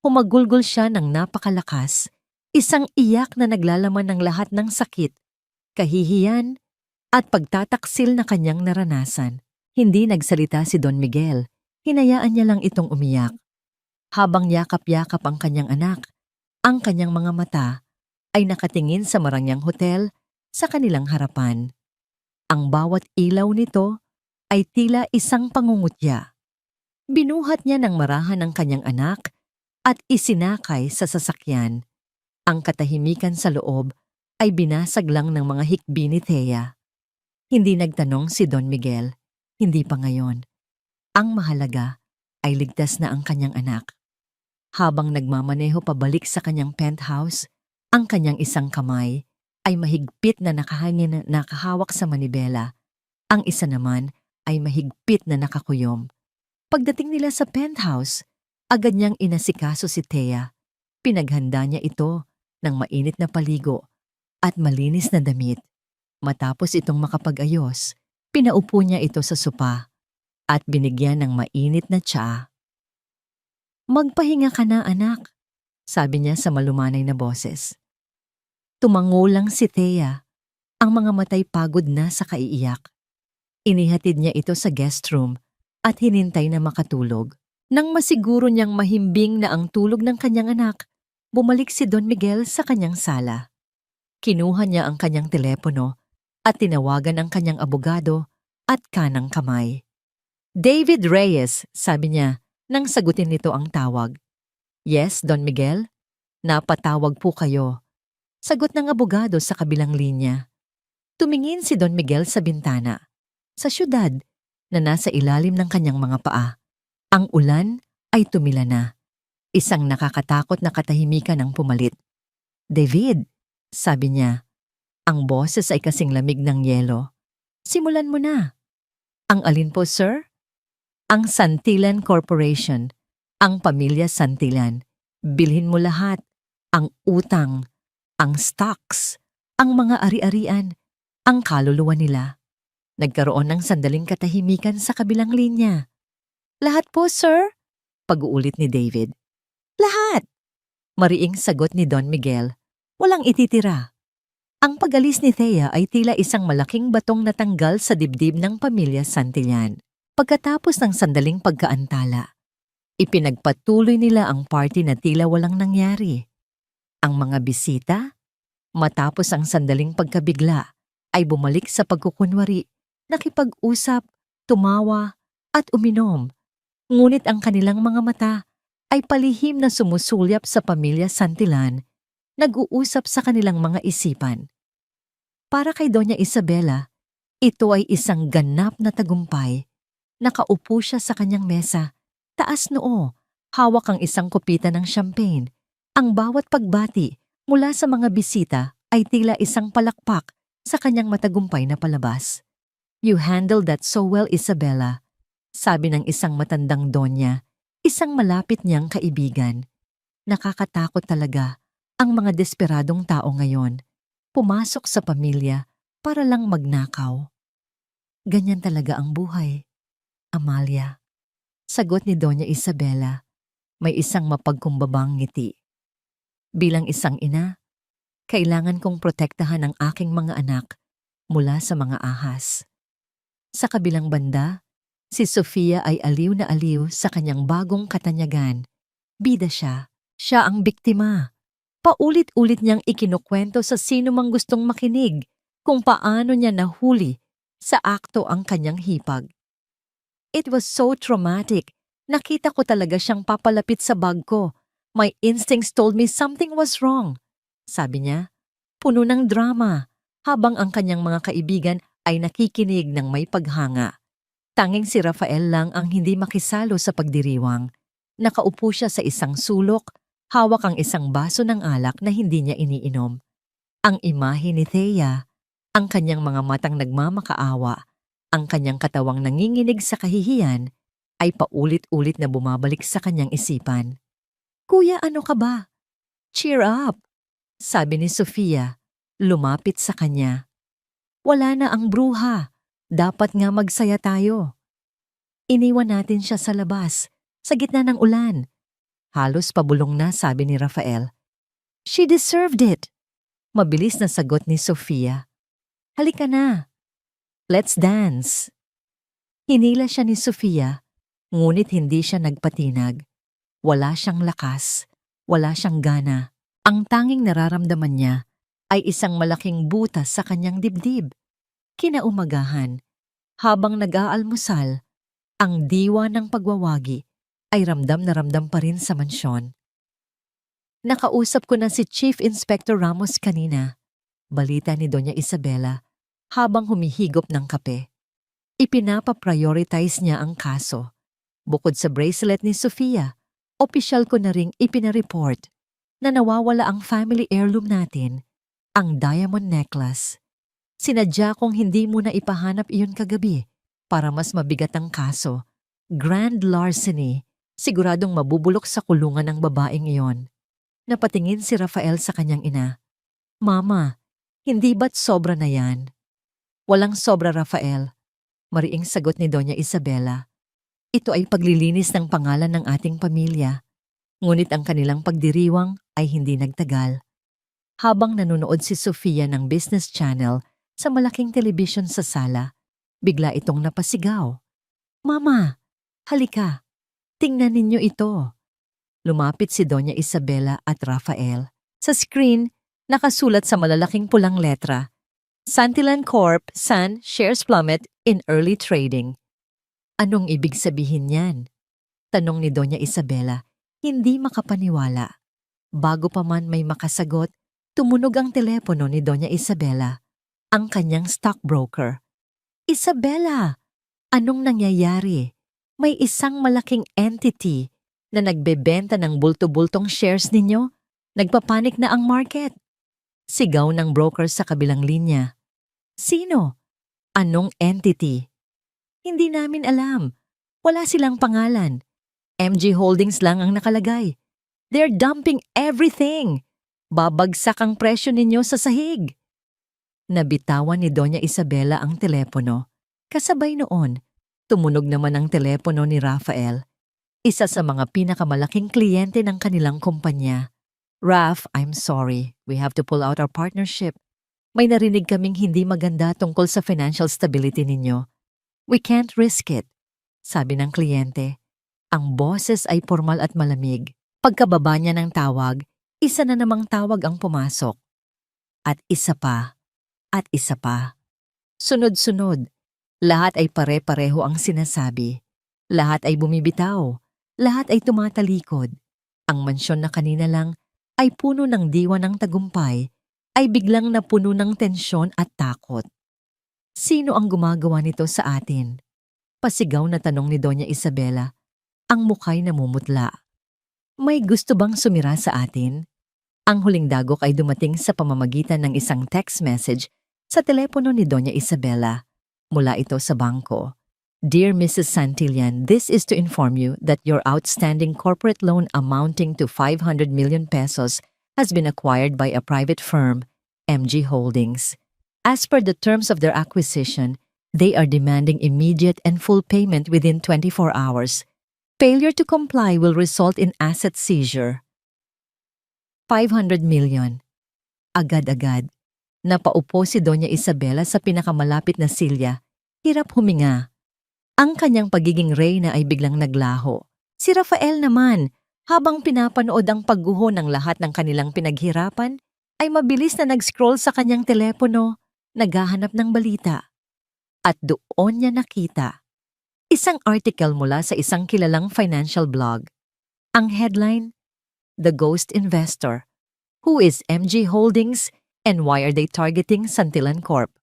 Humagulgol siya ng napakalakas, isang iyak na naglalaman ng lahat ng sakit, kahihiyan, at pagtataksil na kanyang naranasan. Hindi nagsalita si Don Miguel, hinayaan niya lang itong umiyak. Habang yakap-yakap ang kanyang anak, ang kanyang mga mata ay nakatingin sa marangyang hotel sa kanilang harapan. Ang bawat ilaw nito ay tila isang pangungutya. Binuhat niya ng marahan ang kanyang anak at isinakay sa sasakyan. Ang katahimikan sa loob ay binasag lang ng mga hikbi ni Thea. Hindi nagtanong si Don Miguel, hindi pa ngayon. Ang mahalaga ay ligtas na ang kanyang anak. Habang nagmamaneho pabalik sa kanyang penthouse, ang kanyang isang kamay ay mahigpit na nakahangin na nakahawak sa manibela. Ang isa naman ay mahigpit na nakakuyom. Pagdating nila sa penthouse, agad niyang inasikaso si Thea. Pinaghanda niya ito ng mainit na paligo at malinis na damit. Matapos itong makapag-ayos, pinaupo niya ito sa sopa at binigyan ng mainit na tsaa. "Magpahinga ka na, anak," sabi niya sa malumanay na boses. Tumango lang si Thea, ang mga matay pagod na sa kaiiyak. Inihatid niya ito sa guest room at hinintay na makatulog. Nang masiguro niyang mahimbing na ang tulog ng kanyang anak, bumalik si Don Miguel sa kanyang sala. Kinuha niya ang kanyang telepono at tinawagan ang kanyang abogado at kanang kamay. "David Reyes," sabi niya nang sagutin nito ang tawag. "Yes, Don Miguel? Napatawag po kayo." Sagot ng abogado sa kabilang linya. Tumingin si Don Miguel sa bintana, sa syudad na nasa ilalim ng kanyang mga paa. Ang ulan ay tumila na. Isang nakakatakot na katahimikan ang pumalit. "David," sabi niya. Ang boses ay kasing lamig ng yelo. "Simulan mo na." "Ang alin po, sir?" "Ang Santillan Corporation. Ang pamilya Santillan. Bilhin mo lahat. Ang utang, ang stocks, ang mga ari-arian, ang kaluluwa nila." Nagkaroon ng sandaling katahimikan sa kabilang linya. "Lahat po, sir?" Pag-uulit ni David. "Lahat!" Mariing sagot ni Don Miguel. "Walang ititira." Ang pag-alis ni Thea ay tila isang malaking batong natanggal sa dibdib ng pamilya Santillan. Pagkatapos ng sandaling pagkaantala, ipinagpatuloy nila ang party na tila walang nangyari. Ang mga bisita, matapos ang sandaling pagkabigla, ay bumalik sa pagkukunwari, nakipag-usap, tumawa, at uminom. Ngunit ang kanilang mga mata ay palihim na sumusulyap sa pamilya Santillan, nag-uusap sa kanilang mga isipan. Para kay Doña Isabela, ito ay isang ganap na tagumpay. Nakaupo siya sa kanyang mesa, taas noo, hawak ang isang kupita ng champagne. Ang bawat pagbati mula sa mga bisita ay tila isang palakpak sa kanyang matagumpay na palabas. "You handled that so well, Isabela," sabi ng isang matandang donya, isang malapit niyang kaibigan. Nakakatakot talaga ang mga desperadong tao ngayon, pumasok sa pamilya para lang magnakaw. "Ganyan talaga ang buhay, Amalia," sagot ni Doña Isabela, may isang mapagkumbabang ngiti. "Bilang isang ina, kailangan kong protektahan ang aking mga anak mula sa mga ahas." Sa kabilang banda, si Sofia ay aliw na aliw sa kanyang bagong katanyagan. Bida siya. Siya ang biktima. Paulit-ulit niyang ikinukwento sa sino mang gustong makinig kung paano niya nahuli sa akto ang kanyang hipag. "It was so traumatic. Nakita ko talaga siyang papalapit sa bag ko. My instincts told me something was wrong," sabi niya. Puno ng drama, habang ang kanyang mga kaibigan ay nakikinig ng may paghanga. Tanging si Rafael lang ang hindi makisalo sa pagdiriwang. Nakaupo siya sa isang sulok, hawak ang isang baso ng alak na hindi niya iniinom. Ang imahe ni Thea, ang kanyang mga matang nagmamakaawa, ang kanyang katawang nanginginig sa kahihiyan, ay paulit-ulit na bumabalik sa kanyang isipan. "Kuya, ano ka ba? Cheer up," sabi ni Sofia, lumapit sa kanya. "Wala na ang bruha. Dapat nga magsaya tayo." Iniwan natin siya sa labas, sa gitna ng ulan. Halos pabulong na, sabi ni Rafael. "She deserved it," mabilis na sagot ni Sofia. "Halika na. Let's dance." Hinila siya ni Sofia, ngunit hindi siya nagpatinag. Wala siyang lakas, wala siyang gana. Ang tanging nararamdaman niya ay isang malaking butas sa kanyang dibdib. Kinaumagahan, habang nag-aalmusal, ang diwa ng pagwawagi ay ramdam na ramdam pa rin sa mansyon. Nakausap ko na si Chief Inspector Ramos kanina. Balita ni Doña Isabela habang humihigop ng kape. Ipinapa-prioritize niya ang kaso. Bukod sa bracelet ni Sofia, opisyal ko na ring ipinareport na nawawala ang family heirloom natin, ang diamond necklace. Sinadya kong hindi mo na ipahanap iyon kagabi para mas mabigat ang kaso. Grand larceny, siguradong mabubulok sa kulungan ng babaeng iyon. Napatingin si Rafael sa kanyang ina. Mama, hindi ba't sobra na yan? Walang sobra, Rafael. Mariing sagot ni Doña Isabela. Ito ay paglilinis ng pangalan ng ating pamilya. Ngunit ang kanilang pagdiriwang ay hindi nagtagal. Habang nanonood si Sofia ng Business Channel sa malaking telebisyon sa sala, bigla itong napasigaw. Mama, halika. Tingnan ninyo ito. Lumapit si Doña Isabela at Rafael. Sa screen, nakasulat sa malalaking pulang letra, Santillan Corp. San shares plummet in early trading. Anong ibig sabihin niyan? Tanong ni Doña Isabela, hindi makapaniwala. Bago pa man may makasagot, tumunog ang telepono ni Doña Isabela, ang kanyang stockbroker. Isabela, anong nangyayari? May isang malaking entity na nagbebenta ng bulto-bultong shares ninyo? Nagpapanik na ang market. Sigaw ng broker sa kabilang linya. Sino? Anong entity? Hindi namin alam. Wala silang pangalan. MG Holdings lang ang nakalagay. They're dumping everything. Babagsak ang presyo ninyo sa sahig. Nabitawan ni Doña Isabela ang telepono. Kasabay noon, tumunog naman ang telepono ni Rafael, isa sa mga pinakamalaking kliyente ng kanilang kumpanya. Raf, I'm sorry. We have to pull out our partnership. May narinig kaming hindi maganda tungkol sa financial stability ninyo. We can't risk it, sabi ng kliyente. Ang boses ay formal at malamig. Pagkababa niya ng tawag, isa na namang tawag ang pumasok. At isa pa. At isa pa. Sunod-sunod. Lahat ay pare-pareho ang sinasabi. Lahat ay bumibitaw. Lahat ay tumatalikod. Ang mansyon na kanina lang ay puno ng diwa ng tagumpay, ay biglang napuno ng tensyon at takot. Sino ang gumagawa nito sa atin? Pasigaw na tanong ni Doña Isabela. Ang mukhay namumutla. May gusto bang sumira sa atin? Ang huling dagok ay dumating sa pamamagitan ng isang text message sa telepono ni Doña Isabela. Mula ito sa bangko. Dear Mrs. Santillan, this is to inform you that your outstanding corporate loan amounting to 500 million pesos has been acquired by a private firm, MG Holdings. As per the terms of their acquisition, they are demanding immediate and full payment within 24 hours. Failure to comply will result in asset seizure. 500 million. Agad-agad. Napaupo si Doña Isabela sa pinakamalapit na silya. Hirap huminga. Ang kanyang pagiging reyna ay biglang naglaho. Si Rafael naman, habang pinapanood ang pagguho ng lahat ng kanilang pinaghirapan, ay mabilis na nag-scroll sa kanyang telepono, naghahanap ng balita. At doon niya nakita isang article mula sa isang kilalang financial blog. Ang headline, The Ghost Investor. Who is MG Holdings and why are they targeting Santillan Corp?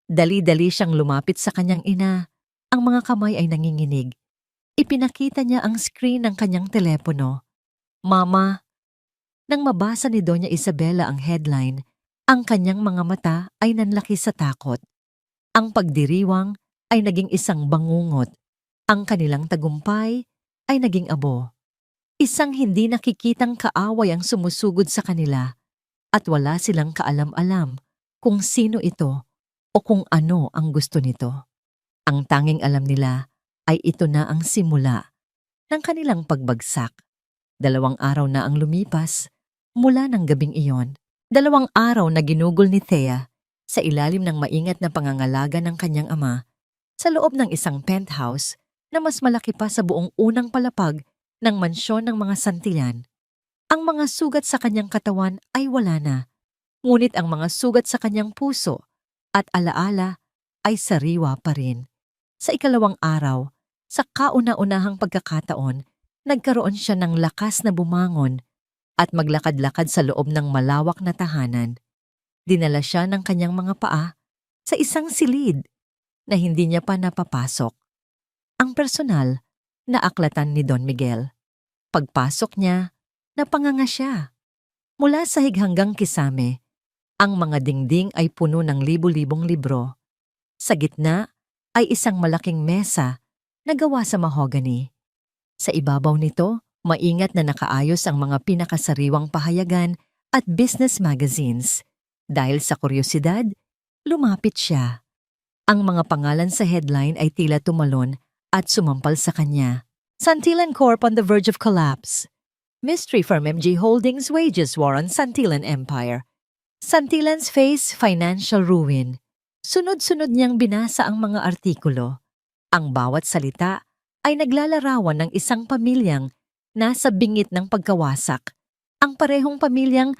Dali-dali siyang lumapit sa kanyang ina. Ang mga kamay ay nanginginig. Ipinakita niya ang screen ng kanyang telepono. Mama. Nang mabasa ni Doña Isabela ang headline, ang kanyang mga mata ay nanlaki sa takot. Ang pagdiriwang ay naging isang bangungot. Ang kanilang tagumpay ay naging abo. Isang hindi nakikitang kaaway ang sumusugod sa kanila at wala silang kaalam-alam kung sino ito o kung ano ang gusto nito. Ang tanging alam nila ay ito na ang simula ng kanilang pagbagsak. 2 araw na ang lumipas mula ng gabing iyon. 2 araw na ginugol ni Thea sa ilalim ng maingat na pangangalaga ng kanyang ama sa loob ng isang penthouse na mas malaki pa sa buong unang palapag ng mansyon ng mga Santillan. Ang mga sugat sa kanyang katawan ay wala na, ngunit ang mga sugat sa kanyang puso at alaala ay sariwa pa rin. Sa 2 araw, sa kauna-unahang pagkakataon, nagkaroon siya ng lakas na bumangon at maglakad-lakad sa loob ng malawak na tahanan. Dinala siya ng kanyang mga paa sa isang silid na hindi niya pa napapasok. Ang personal na aklatan ni Don Miguel. Pagpasok niya, napanganga siya. Mula sahig hanggang kisame, ang mga dingding ay puno ng libu-libong libro. Sa gitna ay isang malaking mesa na gawa sa mahogany. Sa ibabaw nito, maingat na nakaayos ang mga pinakasariwang pahayagan at business magazines. Dahil sa kuryosidad, lumapit siya. Ang mga pangalan sa headline ay tila tumalon at sumampal sa kanya. Santillan Corp on the verge of collapse. Mystery firm MG Holdings wages war on Santillan Empire. Santillan's face financial ruin. Sunod-sunod niyang binasa ang mga artikulo. Ang bawat salita ay naglalarawan ng isang pamilyang nasa bingit ng pagkawasak. Ang parehong pamilyang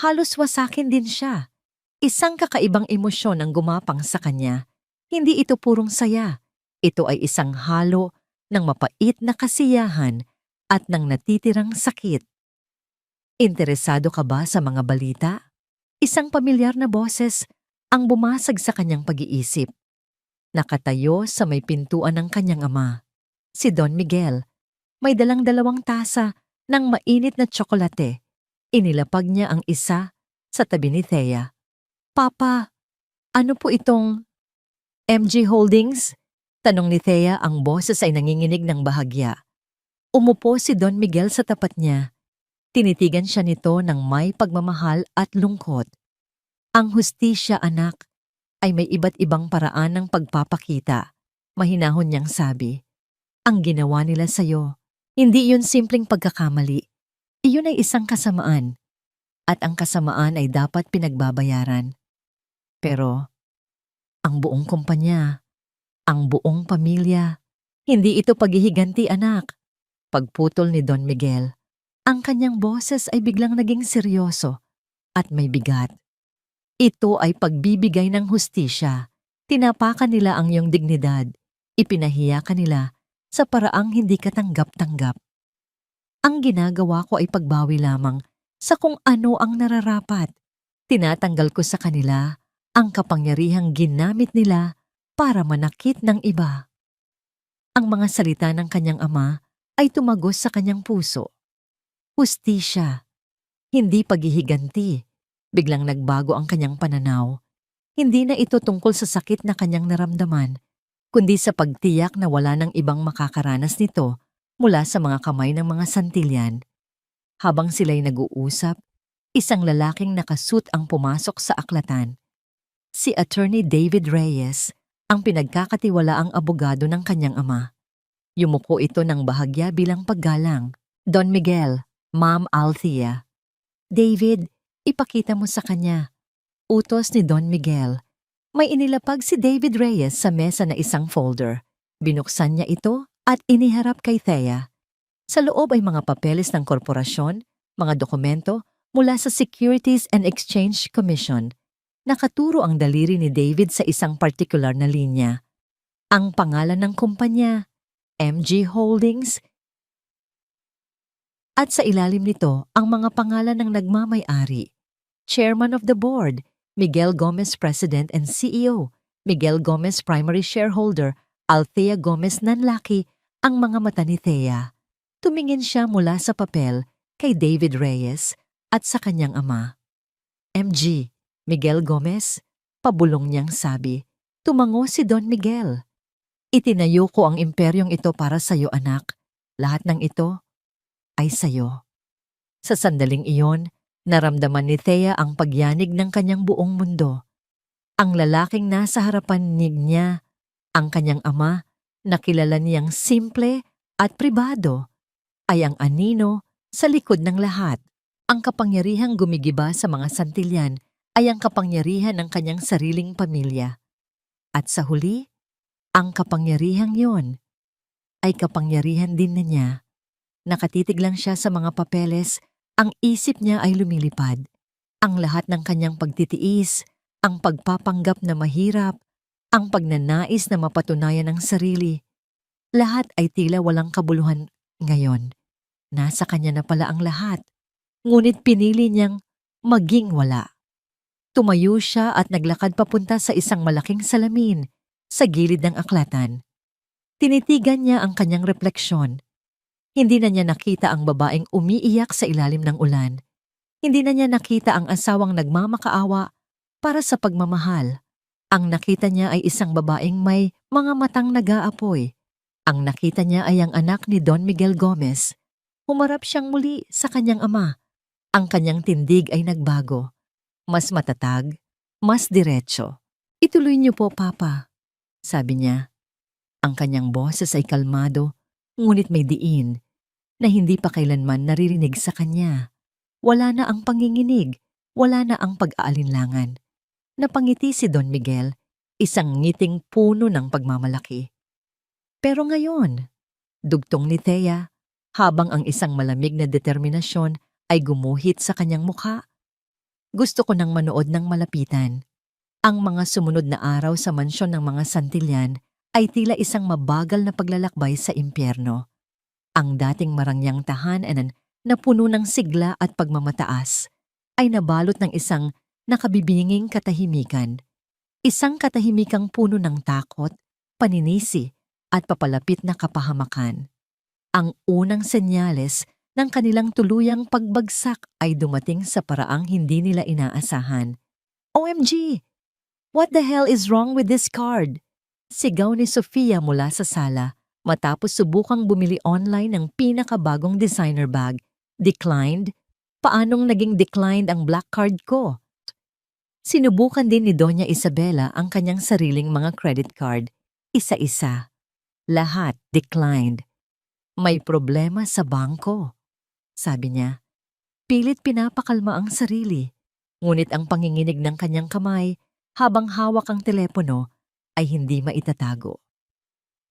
halos wasakin din siya. Isang kakaibang emosyon ang gumapang sa kanya. Hindi ito purong saya. Ito ay isang halo ng mapait na kasiyahan at ng natitirang sakit. Interesado ka ba sa mga balita? Isang pamilyar na boses ang bumasag sa kanyang pag-iisip. Nakatayo sa may pintuan ng kanyang ama. Si Don Miguel. May dalang dalawang tasa ng mainit na tsokolate. Inilapag niya ang isa sa tabi ni Thea. Papa, ano po itong MG Holdings? Tanong ni Thea, ang boses ay nanginginig ng bahagya. Umupo si Don Miguel sa tapat niya. Tinitigan siya nito ng may pagmamahal at lungkot. Ang hustisya, anak, ay may iba't ibang paraan ng pagpapakita. Mahinahon niyang sabi. Ang ginawa nila sa'yo, hindi yun simpleng pagkakamali. Iyon ay isang kasamaan. At ang kasamaan ay dapat pinagbabayaran. Pero, ang buong kumpanya, ang buong pamilya, hindi ito paghihiganti, anak. Pagputol ni Don Miguel, ang kanyang boses ay biglang naging seryoso at may bigat. Ito ay pagbibigay ng hustisya. Tinapakan nila ang iyong dignidad. Ipinahiya ka nila sa paraang hindi katanggap-tanggap. Ang ginagawa ko ay pagbawi lamang sa kung ano ang nararapat. Tinatanggal ko sa kanila ang kapangyarihang ginamit nila para manakit ng iba. Ang mga salita ng kanyang ama ay tumagos sa kanyang puso. Hustisya, hindi paghihiganti. Biglang nagbago ang kanyang pananaw. Hindi na ito tungkol sa sakit na kanyang naramdaman, kundi sa pagtiyak na wala ng ibang makakaranas nito mula sa mga kamay ng mga Santillan. Habang sila'y nag-uusap, isang lalaking nakasuit ang pumasok sa aklatan. Si Attorney David Reyes, ang pinagkakatiwalaang abogado ng kanyang ama. Yumuko ito ng bahagya bilang paggalang. Don Miguel, Ma'am Althea. David, ipakita mo sa kanya. Utos ni Don Miguel. May inilapag si David Reyes sa mesa na isang folder. Binuksan niya ito at iniharap kay Thea. Sa loob ay mga papeles ng korporasyon, mga dokumento mula sa Securities and Exchange Commission. Nakaturo ang daliri ni David sa isang partikular na linya. Ang pangalan ng kumpanya, MG Holdings, at sa ilalim nito ang mga pangalan ng nagmamay-ari. Chairman of the Board, Miguel Gomez President and CEO, Miguel Gomez Primary Shareholder, Althea Gomez Nanlaki, ang mga mata ni Thea. Tumingin siya mula sa papel kay David Reyes at sa kanyang ama. MG, Miguel Gomez, pabulong niyang sabi. Tumango si Don Miguel. Itinayo ko ang imperyong ito para sa'yo, anak. Lahat ng ito ay sa'yo. Sa sandaling iyon, naramdaman ni Thea ang pagyanig ng kanyang buong mundo. Ang lalaking nasa harapan niya, ang kanyang ama, na kilala niyang simple at pribado, ay ang anino sa likod ng lahat. Ang kapangyarihang gumigiba sa mga Santillan ay ang kapangyarihan ng kanyang sariling pamilya. At sa huli, ang kapangyarihang yon ay kapangyarihan din na niya. Nakatitig lang siya sa mga papeles, ang isip niya ay lumilipad. Ang lahat ng kanyang pagtitiis, ang pagpapanggap na mahirap, ang pagnanais na mapatunayan ang sarili, lahat ay tila walang kabuluhan ngayon. Nasa kanya na pala ang lahat. Ngunit pinili niyang maging wala. Tumayo siya at naglakad papunta sa isang malaking salamin sa gilid ng aklatan. Tinitigan niya ang kanyang refleksyon. Hindi na niya nakita ang babaeng umiiyak sa ilalim ng ulan. Hindi na niya nakita ang asawang nagmamakaawa para sa pagmamahal. Ang nakita niya ay isang babaeng may mga matang nag-aapoy. Ang nakita niya ay ang anak ni Don Miguel Gomez. Humarap siyang muli sa kanyang ama. Ang kanyang tindig ay nagbago. Mas matatag, mas diretso. "Ituloy niyo po, Papa," sabi niya. Ang kanyang boses ay kalmado, ngunit may diin na hindi pa kailanman naririnig sa kanya. Wala na ang panginginig, wala na ang pag-aalinlangan. Napangiti si Don Miguel, isang ngiting puno ng pagmamalaki. Pero ngayon, dugtong ni Thea, habang ang isang malamig na determinasyon ay gumuhit sa kanyang mukha. Gusto ko nang manood ng malapitan. Ang mga sumunod na araw sa mansyon ng mga Santillan ay tila isang mabagal na paglalakbay sa impyerno. Ang dating marangyang tahanan na puno ng sigla at pagmamataas ay nabalot ng isang nakabibinging katahimikan. Isang katahimikang puno ng takot, paninisi at papalapit na kapahamakan. Ang unang senyales ng kanilang tuluyang pagbagsak ay dumating sa paraang hindi nila inaasahan. "OMG! What the hell is wrong with this card?" Sigaw ni Sofia mula sa sala matapos subukang bumili online ng pinakabagong designer bag. "Declined? Paanong naging declined ang black card ko?" Sinubukan din ni Doña Isabela ang kanyang sariling mga credit card. Isa-isa. Lahat declined. "May problema sa bangko," sabi niya. Pilit pinapakalma ang sarili, ngunit ang panginginig ng kanyang kamay habang hawak ang telepono ay hindi maitatago.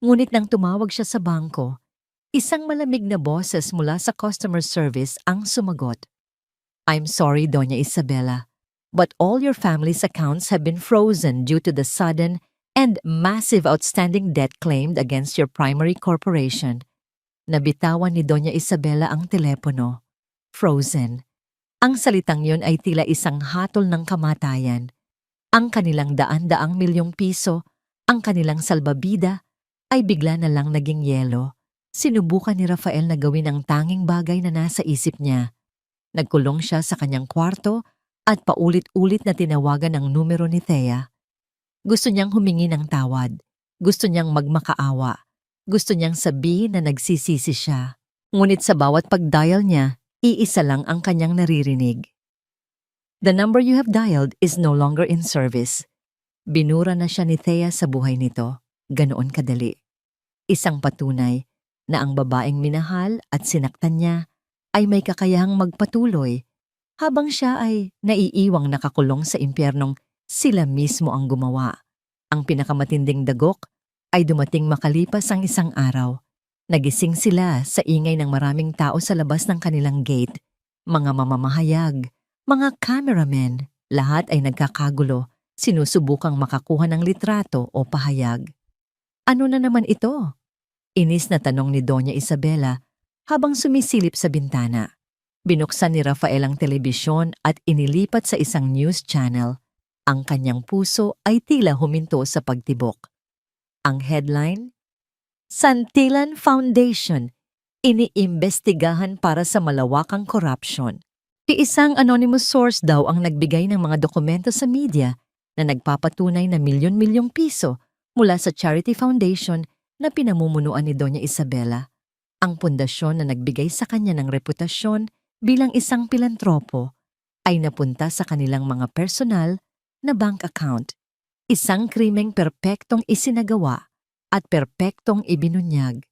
Ngunit nang tumawag siya sa bangko, isang malamig na boses mula sa customer service ang sumagot. "I'm sorry, Doña Isabela, but all your family's accounts have been frozen due to the sudden and massive outstanding debt claimed against your primary corporation." Nabitawan ni Doña Isabela ang telepono. Frozen. Ang salitang yon ay tila isang hatol ng kamatayan. Ang kanilang daan-daang milyong piso, ang kanilang salbabida, ay bigla na lang naging yelo. Sinubukan ni Rafael na gawin ang tanging bagay na nasa isip niya. Nagkulong siya sa kanyang kwarto at paulit-ulit na tinawagan ang numero ni Thea. Gusto niyang humingi ng tawad. Gusto niyang magmakaawa. Gusto niyang sabihin na nagsisisi siya. Ngunit sa bawat pag-dial niya, iisa lang ang kanyang naririnig. "The number you have dialed is no longer in service." Binura na siya ni Thea sa buhay nito. Ganoon kadali. Isang patunay na ang babaeng minahal at sinaktan niya ay may kakayahang magpatuloy habang siya ay naiiwang nakakulong sa impyernong sila mismo ang gumawa. Ang pinakamatinding dagok ay dumating makalipas ang isang araw. Nagising sila sa ingay ng maraming tao sa labas ng kanilang gate. Mga mamamahayag, mga cameramen, lahat ay nagkakagulo, sinusubukang makakuha ng litrato o pahayag. "Ano na naman ito?" Inis na tanong ni Doña Isabela habang sumisilip sa bintana. Binuksan ni Rafael ang telebisyon at inilipat sa isang news channel. Ang kanyang puso ay tila huminto sa pagtibok. Ang headline, "Santillan Foundation, iniimbestigahan para sa malawakang korupsyon." Isang anonymous source daw ang nagbigay ng mga dokumento sa media na nagpapatunay na milyon-milyong piso mula sa charity foundation na pinamumunuan ni Doña Isabela, ang pundasyon na nagbigay sa kanya ng reputasyon bilang isang pilantropo, ay napunta sa kanilang mga personal na bank account. Isang krimeng perpektong isinagawa at perpektong ibinunyag.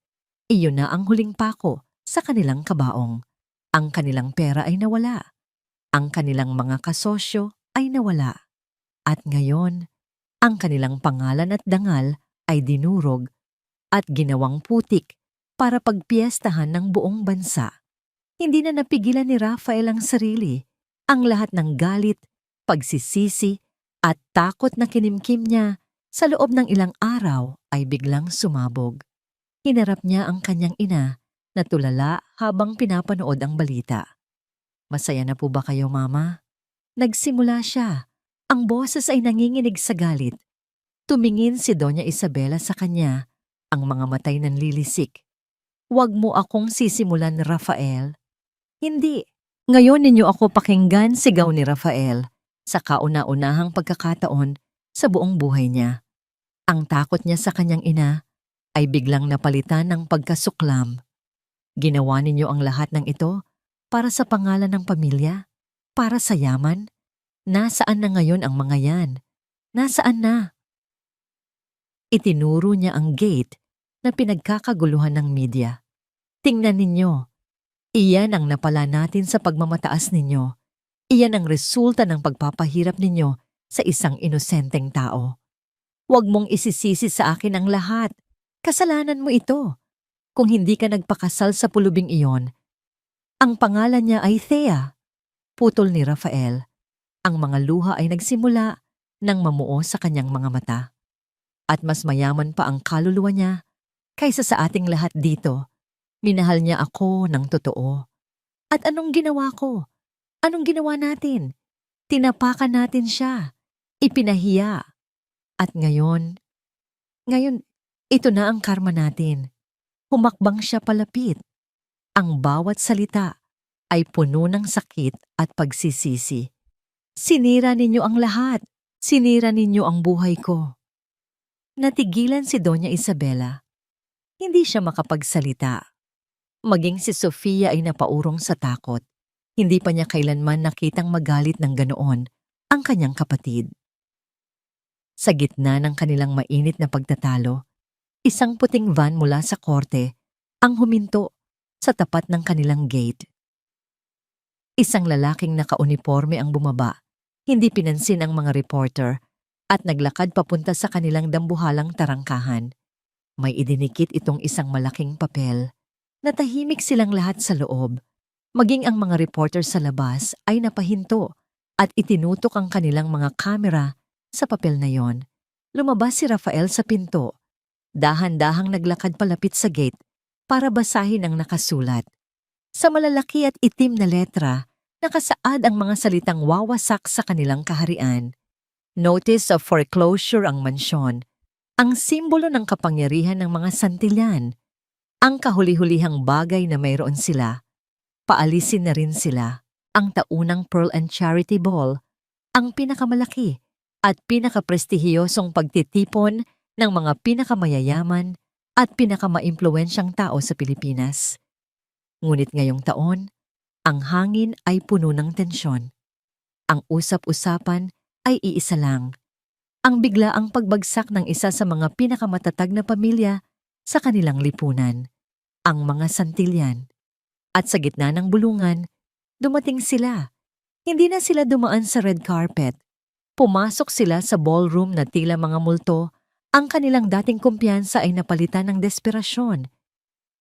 Iyon na ang huling pako sa kanilang kabaong. Ang kanilang pera ay nawala. Ang kanilang mga kasosyo ay nawala. At ngayon, ang kanilang pangalan at dangal ay dinurog at ginawang putik para pagpiestahan ng buong bansa. Hindi na napigilan ni Rafael ang sarili. Ang lahat ng galit, pagsisisi at takot na kinimkim niya sa loob ng ilang araw ay biglang sumabog. Hinarap niya ang kanyang ina na tulala habang pinapanood ang balita. Masaya na po ba kayo, Mama? Nagsimula siya. Ang boses ay nanginginig sa galit. Tumingin si Doña Isabela sa kanya, ang mga matay nanlilisik. Huwag mo akong sisimulan, Rafael. Hindi. Ngayon ninyo ako pakinggan, sigaw ni Rafael sa kauna-unahang pagkakataon sa buong buhay niya. Ang takot niya sa kanyang ina ay biglang napalitan ng pagkasuklam. Ginawa ninyo ang lahat ng ito para sa pangalan ng pamilya, para sa yaman. Nasaan na ngayon ang mga yan? Nasaan na? Itinuro niya ang gate na pinagkakaguluhan ng media. Tingnan ninyo. Iyan ang napala natin sa pagmamataas ninyo. Iyan ang resulta ng pagpapahirap ninyo sa isang inosenteng tao. Huwag mong isisisi sa akin ang lahat. Kasalanan mo ito. Kung hindi ka nagpakasal sa pulubing iyon, ang pangalan niya ay Thea. Putol ni Rafael. Ang mga luha ay nagsimula nang mamuo sa kanyang mga mata. At mas mayaman pa ang kaluluwa niya kaysa sa ating lahat dito. Minahal niya ako ng totoo. At anong ginawa ko? Anong ginawa natin? Tinapakan natin siya. Ipinahiya. At ngayon, ito na ang karma natin. Humakbang siya palapit. Ang bawat salita ay puno ng sakit at pagsisisi. Sinira ninyo ang lahat. Sinira ninyo ang buhay ko. Natigilan si Doña Isabela. Hindi siya makapagsalita. Maging si Sofia ay napaurong sa takot. Hindi pa niya kailanman nakitang magalit ng ganoon ang kanyang kapatid. Sa gitna ng kanilang mainit na pagtatalo, isang puting van mula sa korte ang huminto sa tapat ng kanilang gate. Isang lalaking nakauniporme ang bumaba. Hindi pinansin ang mga reporter at naglakad papunta sa kanilang dambuhalang tarangkahan. May idinikit itong isang malaking papel. Natahimik silang lahat sa loob. Maging ang mga reporter sa labas ay napahinto at itinutok ang kanilang mga kamera sa papel na yon. Lumabas si Rafael sa pinto. Dahan-dahang naglakad palapit sa gate para basahin ang nakasulat. Sa malalaki at itim na letra, nakasaad ang mga salitang wawasak sa kanilang kaharian. Notice of foreclosure ang mansyon, ang simbolo ng kapangyarihan ng mga Santillan. Ang kahuli-hulihang bagay na mayroon sila. Paalisin na rin sila. Ang taunang Pearl and Charity Ball, ang pinakamalaki at pinakaprestihiyosong pagtitipon ng mga pinakamayayaman at pinakamaimpluwensyang tao sa Pilipinas. Ngunit ngayong taon, ang hangin ay puno ng tensyon. Ang usap-usapan ay iisa lang. Ang biglaang pagbagsak ng isa sa mga pinakamatatag na pamilya sa kanilang lipunan, ang mga Santillan. At sa gitna ng bulungan, dumating sila. Hindi na sila dumaan sa red carpet. Pumasok sila sa ballroom na tila mga multo. Ang kanilang dating kumpiyansa ay napalitan ng desperasyon.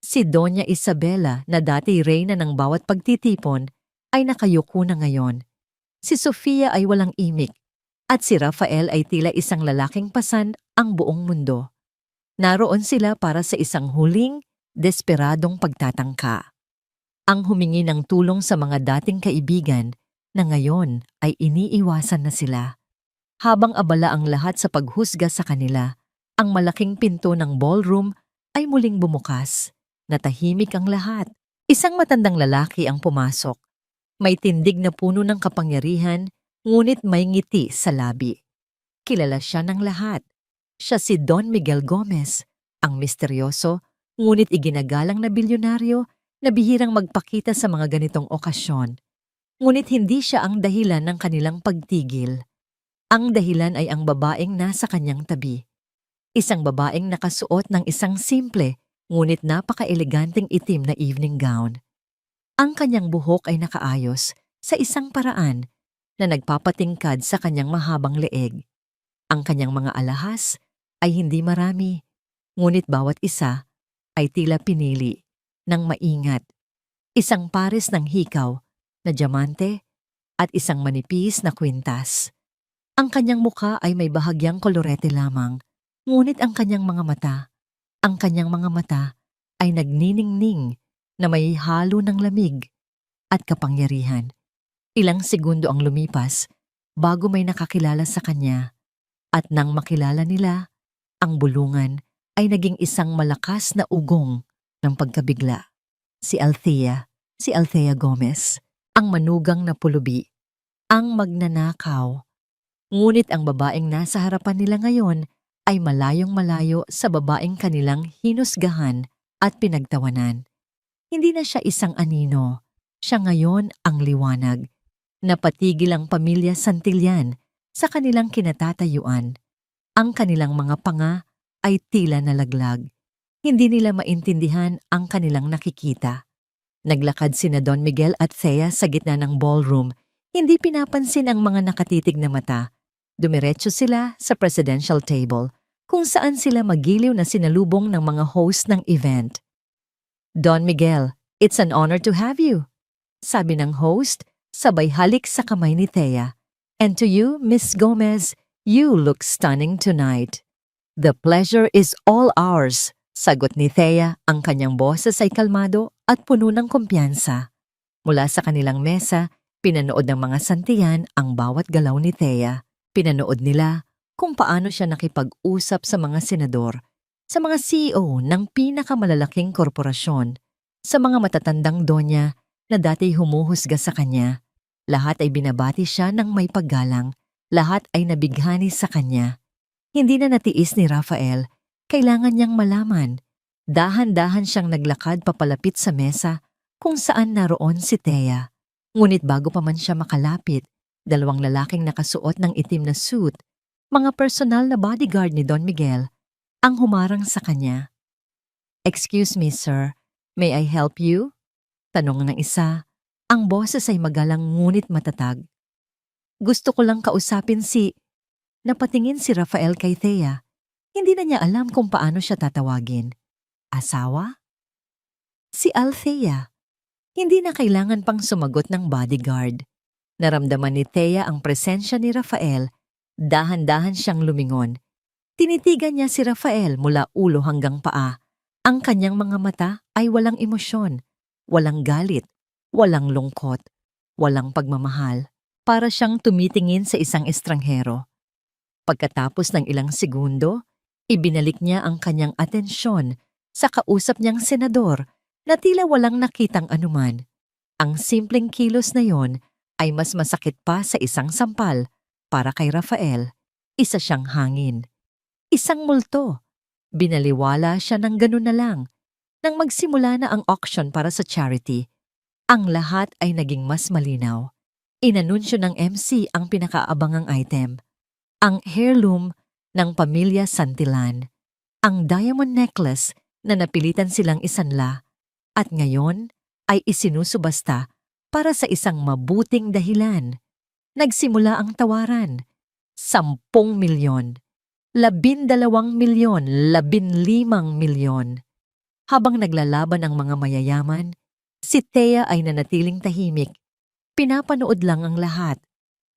Si Doña Isabela na dati reyna ng bawat pagtitipon ay nakayuko na ngayon. Si Sofia ay walang imik. At si Rafael ay tila isang lalaking pasan ang buong mundo. Naroon sila para sa isang huling, desperadong pagtatangka. Ang humingi ng tulong sa mga dating kaibigan na ngayon ay iniiwasan na sila. Habang abala ang lahat sa paghusga sa kanila, ang malaking pinto ng ballroom ay muling bumukas. Natahimik ang lahat. Isang matandang lalaki ang pumasok. May tindig na puno ng kapangyarihan, ngunit may ngiti sa labi. Kilala siya ng lahat. Siya si Don Miguel Gomez, ang misteryoso, ngunit iginagalang na bilyonaryo na bihirang magpakita sa mga ganitong okasyon. Ngunit hindi siya ang dahilan ng kanilang pagtigil. Ang dahilan ay ang babaeng nasa kanyang tabi. Isang babaeng nakasuot ng isang simple, ngunit napaka-eleganteng itim na evening gown. Ang kanyang buhok ay nakaayos sa isang paraan na nagpapatingkad sa kanyang mahabang leeg. Ang kanyang mga alahas ay hindi marami, ngunit bawat isa ay tila pinili ng maingat. Isang pares ng hikaw na diamante at isang manipis na kwintas. Ang kanyang mukha ay may bahagyang kolorete lamang, ngunit ang kanyang mga mata ay nagniningning na may halo ng lamig. at kapangyarihan. Ilang segundo ang lumipas bago may nakakilala sa kanya at nang makilala nila, ang bulungan ay naging isang malakas na ugong ng pagkabigla. Si Althea Gomez, ang manugang na pulubi, ang magnanakaw. Ngunit ang babaeng nasa harapan nila ngayon ay malayong malayo sa babaeng kanilang hinusgahan at pinagtawanan. Hindi na siya isang anino, siya ngayon ang liwanag. Napatigil ang pamilya Santillan sa kanilang kinatatayuan. Ang kanilang mga panga ay tila nalaglag. Hindi nila maintindihan ang kanilang nakikita. Naglakad sina Don Miguel at Thea sa gitna ng ballroom. Hindi pinapansin ang mga nakatitig na mata. Dumiretso sila sa presidential table kung saan sila magiliw na sinalubong ng mga host ng event. Don Miguel, it's an honor to have you, sabi ng host, sabay halik sa kamay ni Thea. And to you, Miss Gomez, you look stunning tonight. The pleasure is all ours, sagot ni Thea. Ang kanyang boses ay kalmado at puno ng kumpiyansa. Mula sa kanilang mesa, pinanood ng mga Santillan ang bawat galaw ni Thea. Pinanood nila kung paano siya nakipag-usap sa mga senador, sa mga CEO ng pinakamalalaking korporasyon, sa mga matatandang donya na dati humuhusga sa kanya. Lahat ay binabati siya ng may paggalang, lahat ay nabighani sa kanya. Hindi na natiis ni Rafael, kailangan niyang malaman. Dahan-dahan siyang naglakad papalapit sa mesa kung saan naroon si Thea. Ngunit bago pa man siya makalapit, dalawang lalaking nakasuot ng itim na suit, mga personal na bodyguard ni Don Miguel, ang humarang sa kanya. "Excuse me, sir. May I help you?" Tanong ng isa. Ang boses ay magalang ngunit matatag. "Gusto ko lang kausapin si..." Napatingin si Rafael kay Thea. Hindi na niya alam kung paano siya tatawagin. Asawa? Si Althea. Hindi na kailangan pang sumagot ng bodyguard. Naramdaman ni Thea ang presensya ni Rafael. Dahan-dahan siyang lumingon. Tinitigan niya si Rafael mula ulo hanggang paa. Ang kanyang mga mata ay walang emosyon, walang galit, walang lungkot, walang pagmamahal. Para siyang tumitingin sa isang estranghero. Pagkatapos ng ilang segundo, ibinalik niya ang kanyang atensyon sa kausap niyang senador na tila walang nakitang anuman. Ang simpleng kilos na yon ay mas masakit pa sa isang sampal para kay Rafael. Isa siyang hangin. Isang multo. Binaliwala siya ng ganun na lang. Nang magsimula na ang auction para sa charity, ang lahat ay naging mas malinaw. Inanunsyo ng MC ang pinakaabangang item. Ang heirloom ng pamilya Santillan. Ang diamond necklace na napilitan silang isanla at ngayon ay isinusubasta para sa isang mabuting dahilan. Nagsimula ang tawaran. 10 milyon, 12 milyon, 15 milyon. Habang naglalaban ang mga mayayaman, si Thea ay nanatiling tahimik. Pinapanood lang ang lahat.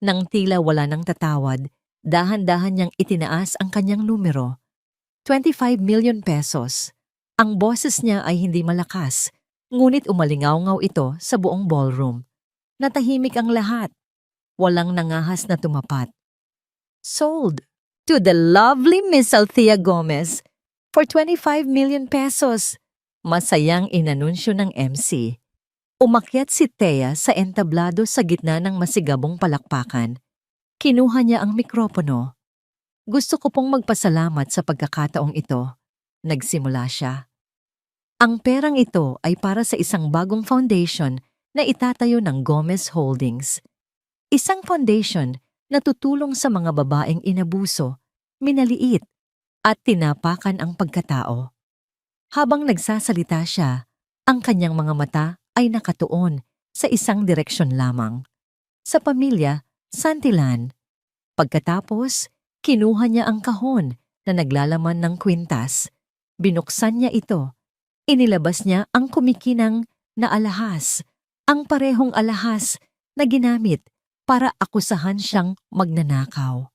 Nang tila wala nang tatawad, dahan-dahan niyang itinaas ang kanyang numero. 25 million pesos. Ang boses niya ay hindi malakas, ngunit umalingaw-ngaw ito sa buong ballroom. Natahimik ang lahat. Walang nangahas na tumapat. Sold to the lovely Miss Althea Gomez for 25 million pesos. Masayang inanunsyo ng MC. Umakyat si Thea sa entablado sa gitna ng masigabong palakpakan. Kinuha niya ang mikropono. "Gusto ko pong magpasalamat sa pagkakataong ito." Nagsimula siya. Ang perang ito ay para sa isang bagong foundation na itatayo ng Gomez Holdings. Isang foundation na tutulong sa mga babaeng inabuso, minaliit, at tinapakan ang pagkatao. Habang nagsasalita siya, ang kanyang mga mata ay nakatuon sa isang direksyon lamang. Sa pamilya Santillan. Pagkatapos, kinuha niya ang kahon na naglalaman ng kwintas. Binuksan niya ito. Inilabas niya ang kumikinang na alahas, ang parehong alahas na ginamit para akusahan siyang magnanakaw.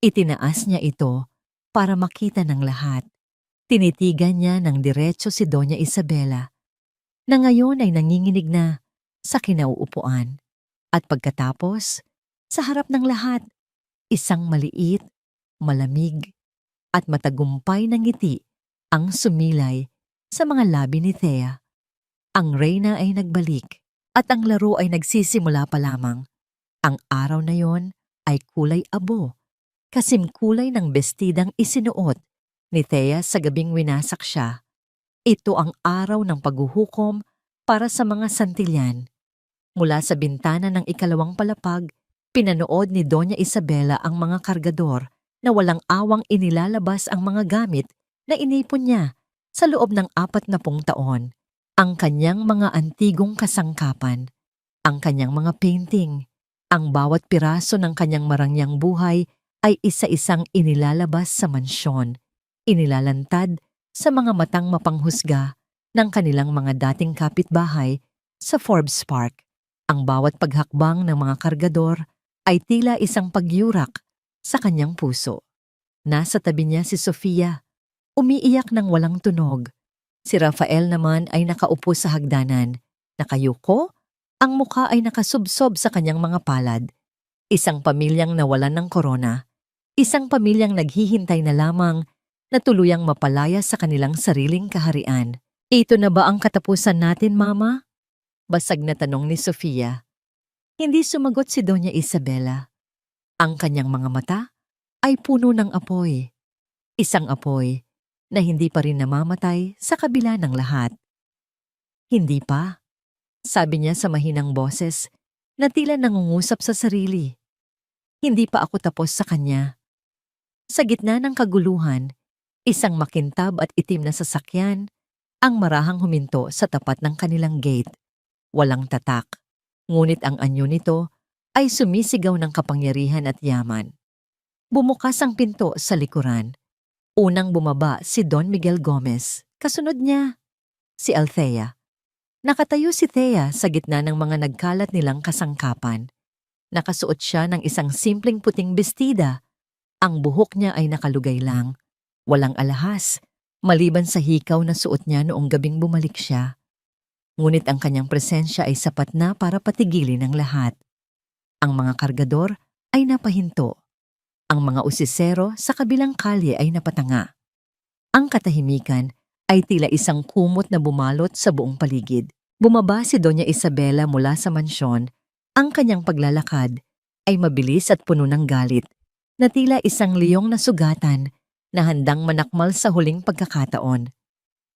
Itinaas niya ito para makita ng lahat. Tinitigan niya ng diretso si Doña Isabela, na ngayon ay nanginginig na. sa kinauupuan. At pagkatapos, sa harap ng lahat, isang maliit, malamig, at matagumpay na ngiti ang sumilay sa mga labi ni Thea. Ang reyna ay nagbalik at ang laro ay nagsisimula pa lamang. Ang araw na yon ay kulay abo, kasimkulay ng bestidang isinuot ni Thea sa gabing winasak siya. Ito ang araw ng paghuhukom para sa mga santilyan. Mula sa bintana ng ikalawang palapag, pinanood ni Doña Isabela ang mga kargador na walang awang inilalabas ang mga gamit na inipon niya sa loob ng 40 taon. Ang kanyang mga antigong kasangkapan, ang kanyang mga painting, ang bawat piraso ng kanyang marangyang buhay ay isa-isang inilalabas sa mansyon, inilalantad sa mga matang mapanghusga ng kanilang mga dating kapitbahay sa Forbes Park. Ang bawat paghakbang ng mga kargador ay tila isang pagyurak sa kanyang puso. Nasa tabi niya si Sofia, umiiyak ng walang tunog. Si Rafael naman ay nakaupo sa hagdanan, nakayuko, ang mukha ay nakasubsob sa kanyang mga palad. Isang pamilyang nawalan ng korona, isang pamilyang naghihintay na lamang na tuluyang mapalaya sa kanilang sariling kaharian. Ito na ba ang katapusan natin, Mama? Basag na tanong ni Sofia. Hindi sumagot si Doña Isabela. Ang kanyang mga mata ay puno ng apoy. Isang apoy na hindi pa rin namamatay sa kabila ng lahat. Hindi pa, sabi niya sa mahinang boses na tila nangungusap sa sarili. Hindi pa ako tapos sa kanya. Sa gitna ng kaguluhan, isang makintab at itim na sasakyan ang marahang huminto sa tapat ng kanilang gate. Walang tatak, ngunit ang anyo nito ay sumisigaw ng kapangyarihan at yaman. Bumukas ang pinto sa likuran. Unang bumaba si Don Miguel Gomez, kasunod niya si Althea. Nakatayo si Thea sa gitna ng mga nagkalat nilang kasangkapan. Nakasuot siya ng isang simpleng puting bestida. Ang buhok niya ay nakalugay lang, walang alahas, maliban sa hikaw na suot niya noong gabing bumalik siya. Ngunit ang kanyang presensya ay sapat na para patigilin ang lahat. Ang mga kargador ay napahinto. Ang mga usisero sa kabilang kalye ay napatanga. Ang katahimikan ay tila isang kumot na bumalot sa buong paligid. Bumaba si Doña Isabela mula sa mansyon. Ang kanyang paglalakad ay mabilis at puno ng galit, na tila isang liyong na sugatan na handang manakmal sa huling pagkakataon.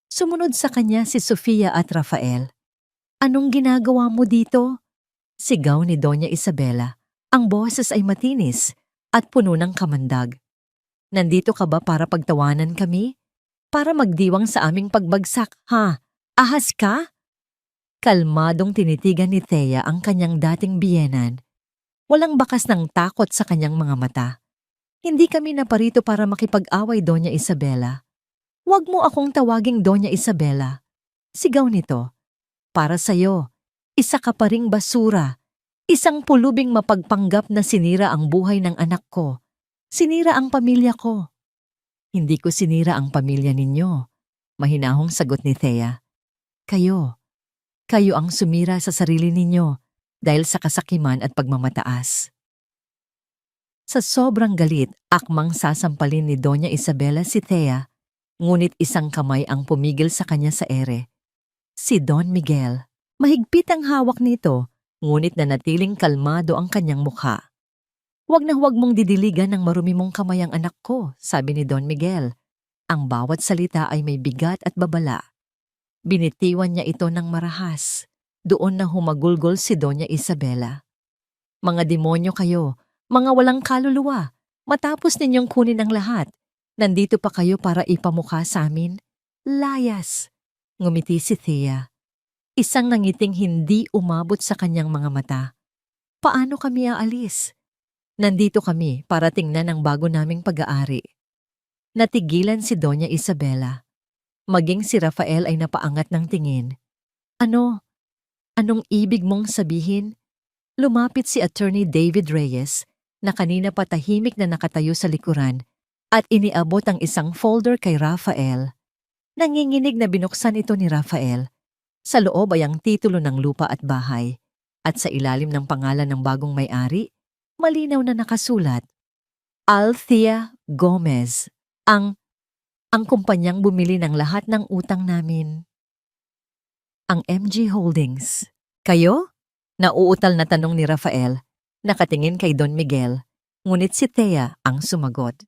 Sumunod sa kanya si Sofia at Rafael. "Anong ginagawa mo dito?" Sigaw ni Doña Isabela. Ang boses ay matinis at puno ng kamandag. "Nandito ka ba para pagtawanan kami? Para magdiwang sa aming pagbagsak, ha? Ahas ka?" Kalmadong tinitigan ni Thea ang kanyang dating biyenan. Walang bakas ng takot sa kanyang mga mata. "Hindi kami naparito para makipag-away, Doña Isabela. Huwag mo akong tawaging Doña Isabela." Sigaw nito. "Para sa'yo, isa ka pa ring basura. Isang pulubing mapagpanggap na sinira ang buhay ng anak ko. Sinira ang pamilya ko." "Hindi ko sinira ang pamilya ninyo," mahinahong sagot ni Thea. Kayo ang sumira sa sarili ninyo dahil sa kasakiman at pagmamataas." Sa sobrang galit, akmang sasampalin ni Doña Isabela si Thea, ngunit isang kamay ang pumigil sa kanya sa ere. Si Don Miguel. Mahigpit ang hawak nito, ngunit nanatiling kalmado ang kanyang mukha. "Huwag na huwag mong didiligan ng marumi mong kamay ang anak ko," sabi ni Don Miguel. Ang bawat salita ay may bigat at babala. Binitiwan niya ito ng marahas. Doon na humagulgol si Doña Isabela. "Mga demonyo kayo, mga walang kaluluwa. Matapos ninyong kunin ang lahat, nandito pa kayo para ipamukha sa amin? Layas!" Ngumiti si Thea. Isang nangiting hindi umabot sa kanyang mga mata. "Paano kami aalis? Nandito kami para tingnan ang bago naming pag-aari." Natigilan si Doña Isabela. Maging si Rafael ay napaangat ng tingin. Anong ibig mong sabihin?" Lumapit si Attorney David Reyes, na kanina pa tahimik na nakatayo sa likuran, at iniabot ang isang folder kay Rafael. Nanginginig na binuksan ito ni Rafael. Sa loob ay ang titulo ng lupa at bahay. At sa ilalim ng pangalan ng bagong may-ari, malinaw na nakasulat, Althea Gomez, ang kumpanyang bumili ng lahat ng utang namin. Ang MG Holdings. Kayo? Nauutal na tanong ni Rafael, nakatingin kay Don Miguel, ngunit si Thea ang sumagot.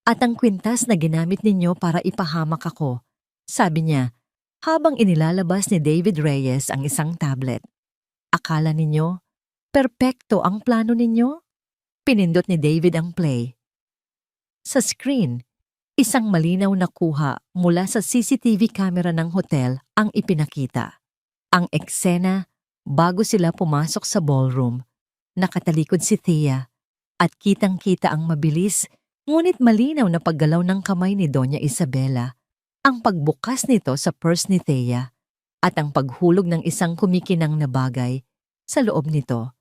At ang kwintas na ginamit ninyo para ipahamak ako, sabi niya, habang inilalabas ni David Reyes ang isang tablet. Akala ninyo, perpekto ang plano ninyo? Pinindot ni David ang play. Sa screen, isang malinaw na kuha mula sa CCTV camera ng hotel ang ipinakita. Ang eksena bago sila pumasok sa ballroom. Nakatalikod si Thea at kitang-kita ang mabilis ngunit malinaw na paggalaw ng kamay ni Doña Isabela, ang pagbukas nito sa purse ni Thea at ang paghulog ng isang kumikinang na bagay sa loob nito.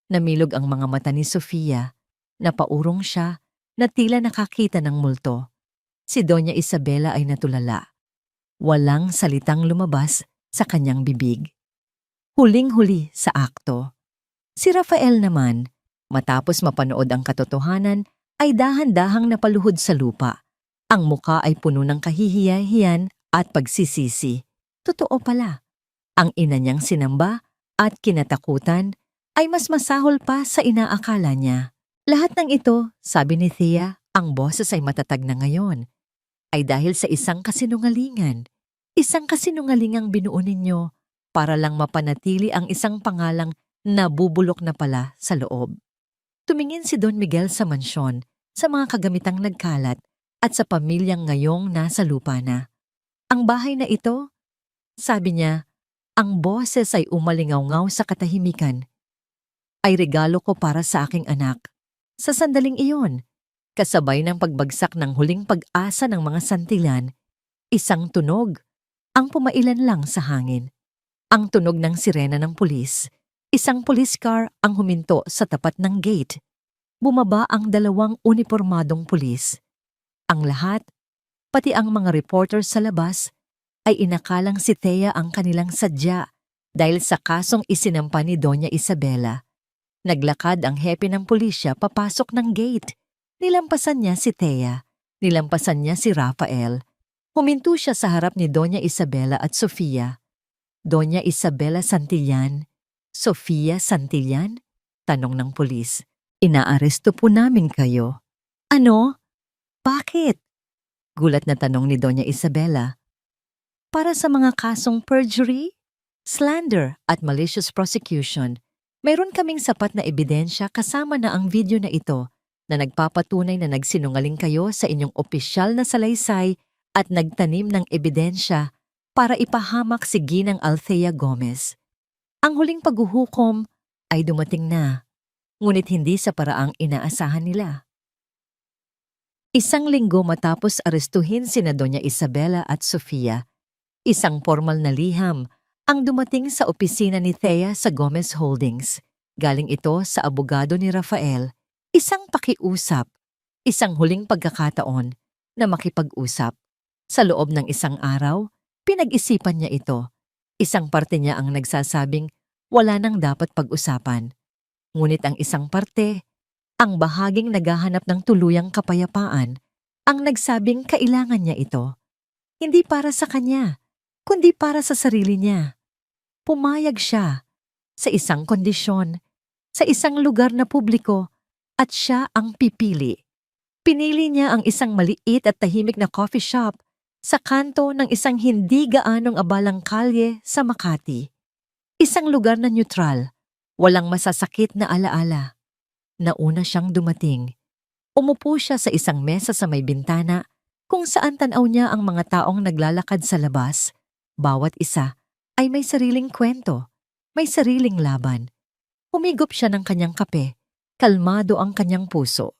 Namilog ang mga mata ni Sofia, napaurong siya na tila nakakita ng multo. Si Doña Isabela ay natulala. Walang salitang lumabas sa kanyang bibig. Huling-huli sa akto. Si Rafael naman, matapos mapanood ang katotohanan, ay dahan-dahang napaluhod sa lupa. Ang muka ay puno ng kahihiyahiyan at pagsisisi. Totoo pala. Ang ina niyang sinamba at kinatakutan ay mas masahol pa sa inaakala niya. Lahat ng ito, sabi ni Thea, ang boses ay matatag na ngayon, ay dahil sa isang kasinungalingan. Isang kasinungalingang binuo ninyo para lang mapanatili ang isang pangalang nabubulok na pala sa loob. Tumingin si Don Miguel sa mansyon, sa mga kagamitang nagkalat at sa pamilyang ngayong nasa lupa na. Ang bahay na ito, sabi niya, ang boses ay umalingaw-ngaw sa katahimikan, ay regalo ko para sa aking anak. Sa sandaling iyon, kasabay ng pagbagsak ng huling pag-asa ng mga santilan, isang tunog ang pumailan lang sa hangin. Ang tunog ng sirena ng pulis. Isang police car ang huminto sa tapat ng gate. Bumaba ang 2 unipormadong pulis. Ang lahat, pati ang mga reporter sa labas, ay inakalang si Thea ang kanilang sadya dahil sa kasong isinampa ni Doña Isabela. Naglakad ang hepe ng pulisya papasok ng gate. Nilampasan niya si Thea. Nilampasan niya si Rafael. Huminto siya sa harap ni Doña Isabela at Sofia. Doña Isabela Santillan, Sofia Santillan? Tanong ng pulis. Inaaresto po namin kayo. Ano? Bakit? Gulat na tanong ni Doña Isabela. Para sa mga kasong perjury, slander at malicious prosecution, mayroon kaming sapat na ebidensya kasama na ang video na ito na nagpapatunay na nagsinungaling kayo sa inyong opisyal na salaysay at nagtanim ng ebidensya para ipahamak si Ginang Althea Gomez. Ang huling paghuhukom ay dumating na, ngunit hindi sa paraang inaasahan nila. Isang linggo matapos arestuhin sina Doña Isabela at Sofia, isang formal na liham ang dumating sa opisina ni Thea sa Gomez Holdings. Galing ito sa abogado ni Rafael, isang pakiusap, isang huling pagkakataon na makipag-usap. Sa loob ng isang araw, pinag-isipan niya ito. Isang parte niya ang nagsasabing wala nang dapat pag-usapan. Ngunit ang isang parte, ang bahaging naghahanap ng tuluyang kapayapaan, ang nagsabing kailangan niya ito. Hindi para sa kanya, kundi para sa sarili niya. Pumayag siya sa isang kondisyon, sa isang lugar na publiko, at siya ang pipili. Pinili niya ang isang maliit at tahimik na coffee shop sa kanto ng isang hindi gaanong abalang kalye sa Makati. Isang lugar na neutral, walang masasakit na alaala. Nauna siyang dumating. Umupo siya sa isang mesa sa may bintana kung saan tanaw niya ang mga taong naglalakad sa labas. Bawat isa ay may sariling kwento, may sariling laban. Humigop siya ng kanyang kape, kalmado ang kanyang puso.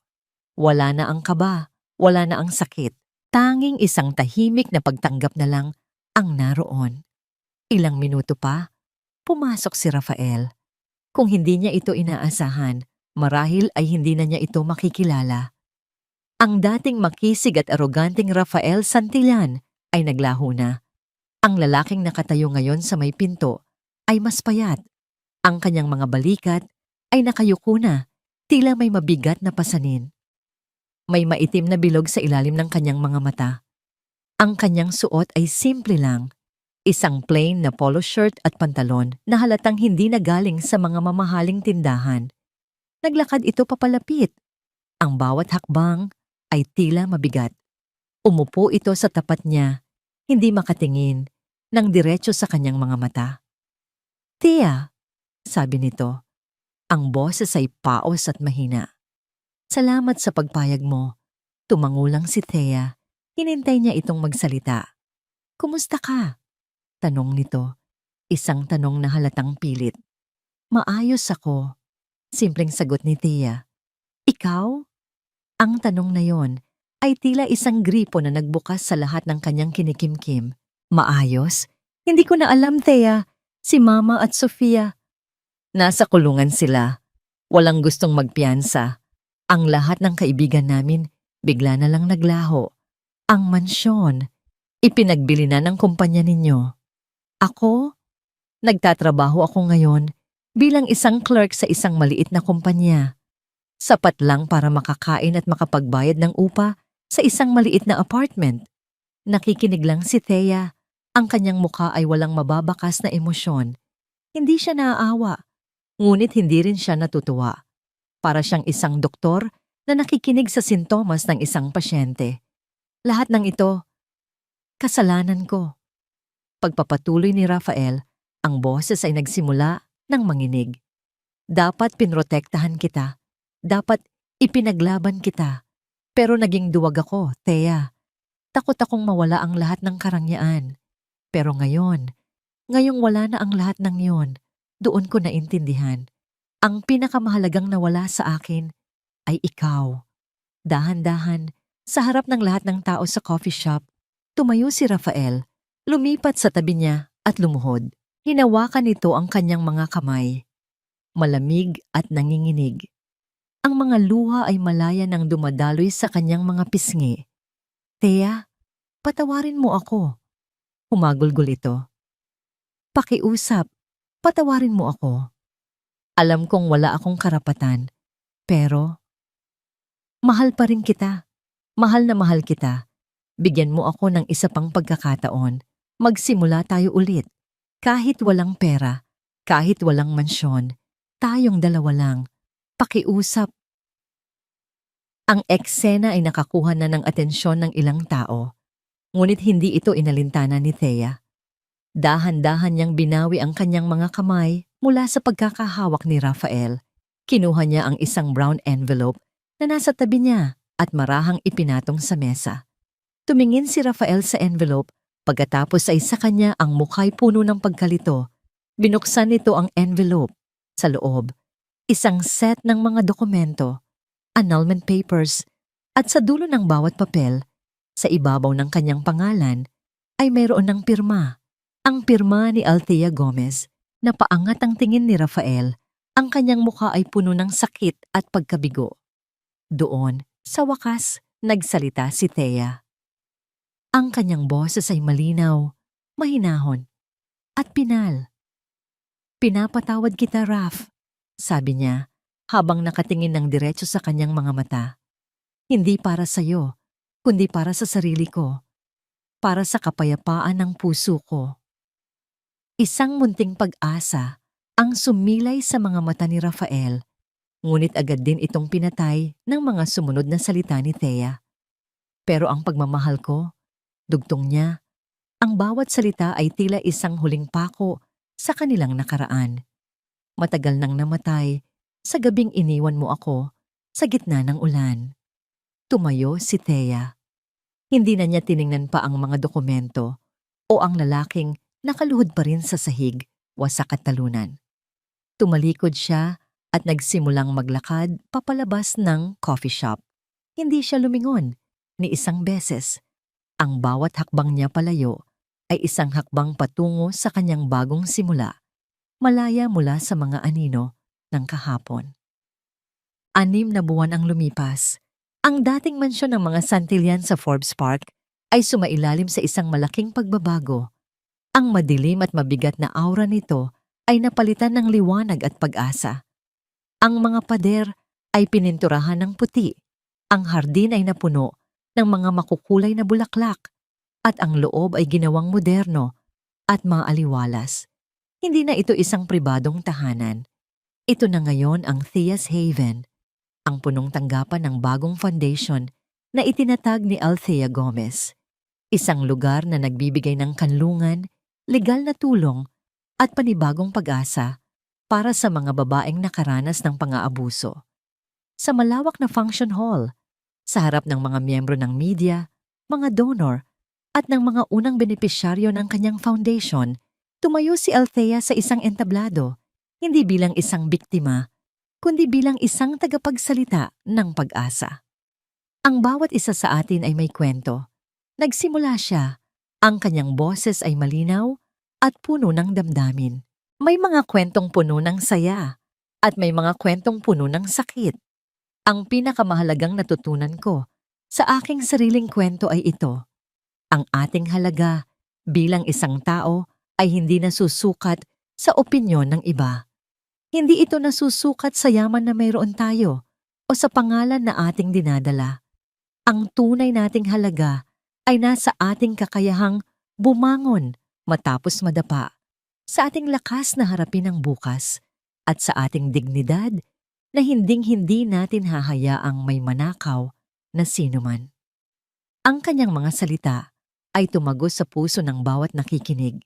Wala na ang kaba, wala na ang sakit. Tanging isang tahimik na pagtanggap na lang ang naroon. Ilang minuto pa, pumasok si Rafael. Kung hindi niya ito inaasahan, marahil ay hindi na niya ito makikilala. Ang dating makisig at aroganting Rafael Santillan ay naglaho na. Ang lalaking nakatayo ngayon sa may pinto ay mas payat, Ang kanyang mga balikat ay nakayuko na, tila may mabigat na pasanin. May maitim na bilog sa ilalim ng kanyang mga mata. Ang kanyang suot ay simple lang, isang plain na polo shirt at pantalon na halatang hindi na galing sa mga mamahaling tindahan. Naglakad ito papalapit. Ang bawat hakbang ay tila mabigat. Umupo ito sa tapat niya, hindi makatingin, nang diretso sa kanyang mga mata. "Tia," sabi nito, ang boses ay paos at mahina. "Salamat sa pagpayag mo." Tumangulang si Thea. Hinintay niya itong magsalita. "Kumusta ka?" tanong nito. Isang tanong na halatang pilit. "Maayos ako," simpleng sagot ni Thea. "Ikaw?" Ang tanong na yon ay tila isang gripo na nagbukas sa lahat ng kanyang kinikimkim. "Maayos? Hindi ko na alam, Thea. Si Mama at Sofia." "Nasa kulungan sila. Walang gustong magpiyansa. Ang lahat ng kaibigan namin bigla na lang naglaho. Ang mansyon, ipinagbili na ng kumpanya ninyo. Ako? Nagtatrabaho ako ngayon bilang isang clerk sa isang maliit na kumpanya. Sapat lang para makakain at makapagbayad ng upa sa isang maliit na apartment." Nakikinig lang si Thea. Ang kanyang mukha ay walang mababakas na emosyon. Hindi siya naaawa, ngunit hindi rin siya natutuwa. Para siyang isang doktor na nakikinig sa sintomas ng isang pasyente. "Lahat ng ito, kasalanan ko." Pagpapatuloy ni Rafael, ang boses ay nagsimula ng manginig. "Dapat pinrotektahan kita. Dapat ipinaglaban kita. Pero naging duwag ako, Thea. Takot akong mawala ang lahat ng karangyaan. Pero ngayong wala na ang lahat ng yon, doon ko naintindihan. Ang pinakamahalagang nawala sa akin ay ikaw." Dahan-dahan, sa harap ng lahat ng tao sa coffee shop, tumayo si Rafael, lumipat sa tabi niya at lumuhod. Hinawakan nito ang kanyang mga kamay. Malamig at nanginginig. Ang mga luha ay malaya nang dumadaloy sa kanyang mga pisngi. "Thea, patawarin mo ako." Humagulgol ito. "Pakiusap, patawarin mo ako. Alam kong wala akong karapatan, pero mahal pa rin kita. Mahal na mahal kita. Bigyan mo ako ng isa pang pagkakataon. Magsimula tayo ulit. Kahit walang pera, kahit walang mansyon, tayong dalawa lang. Pakiusap." Ang eksena ay nakakuha na ng atensyon ng ilang tao, ngunit hindi ito inalintana ni Thea. Dahan-dahan niyang binawi ang kanyang mga kamay mula sa pagkakahawak ni Rafael. Kinuha niya ang isang brown envelope na nasa tabi niya at marahang ipinatong sa mesa. Tumingin si Rafael sa envelope, pagkatapos ay sa kanya ang mukha'y puno ng pagkalito. Binuksan nito ang envelope. Sa loob, isang set ng mga dokumento, annulment papers, at sa dulo ng bawat papel, sa ibabaw ng kanyang pangalan, ay mayroon ng pirma. Ang pirma ni Althea Gomez. Napaangat ang tingin ni Rafael. Ang kanyang mukha ay puno ng sakit at pagkabigo. Doon, sa wakas, nagsalita si Thea. Ang kanyang boses ay malinaw, mahinahon, at pinal. "Pinapatawad kita, Raf," sabi niya, habang nakatingin ng diretso sa kanyang mga mata. "Hindi para sa'yo, kundi para sa sarili ko. Para sa kapayapaan ng puso ko." Isang munting pag-asa ang sumilay sa mga mata ni Rafael, ngunit agad din itong pinatay ng mga sumunod na salita ni Thea. "Pero ang pagmamahal ko," dugtong niya, ang bawat salita ay tila isang huling pako sa kanilang nakaraan. "Matagal nang namatay, sa gabing iniwan mo ako, sa gitna ng ulan." Tumayo si Thea. Hindi na niya tiningnan pa ang mga dokumento o ang lalaking nakaluhod pa rin sa sahig, wasak at talunan. Tumalikod siya at nagsimulang maglakad papalabas ng coffee shop. Hindi siya lumingon ni isang beses. Ang bawat hakbang niya palayo ay isang hakbang patungo sa kanyang bagong simula, malaya mula sa mga anino ng kahapon. 6 na buwan ang lumipas. Ang dating mansyon ng mga Santillan sa Forbes Park ay sumailalim sa isang malaking pagbabago. Ang madilim at mabigat na aura nito ay napalitan ng liwanag at pag-asa. Ang mga pader ay pininturahan ng puti, ang hardin ay napuno ng mga makukulay na bulaklak, at ang loob ay ginawang moderno at maaliwalas. Hindi na ito isang pribadong tahanan. Ito na ngayon ang Thea's Haven, ang punong tanggapan ng bagong foundation na itinatag ni Althea Gomez. Isang lugar na nagbibigay ng kanlungan, legal na tulong, at panibagong pag-asa para sa mga babaeng nakaranas ng pang-aabuso. Sa malawak na function hall, sa harap ng mga miyembro ng media, mga donor, at ng mga unang benepisyaryo ng kanyang foundation, tumayo si Althea sa isang entablado, hindi bilang isang biktima, kundi bilang isang tagapagsalita ng pag-asa. Ang bawat isa sa atin ay may kwento. Nagsimula siya, ang kanyang boses ay malinaw at puno ng damdamin. May mga kwentong puno ng saya at may mga kwentong puno ng sakit. Ang pinakamahalagang natutunan ko sa aking sariling kwento ay ito. Ang ating halaga bilang isang tao ay hindi nasusukat sa opinyon ng iba. Hindi ito nasusukat sa yaman na mayroon tayo o sa pangalan na ating dinadala. Ang tunay nating halaga ay nasa ating kakayahang bumangon matapos madapa, sa ating lakas na harapin ang bukas, at sa ating dignidad na hinding-hindi natin hahayaang may manakaw na sinuman. Ang kanyang mga salita ay tumagos sa puso ng bawat nakikinig.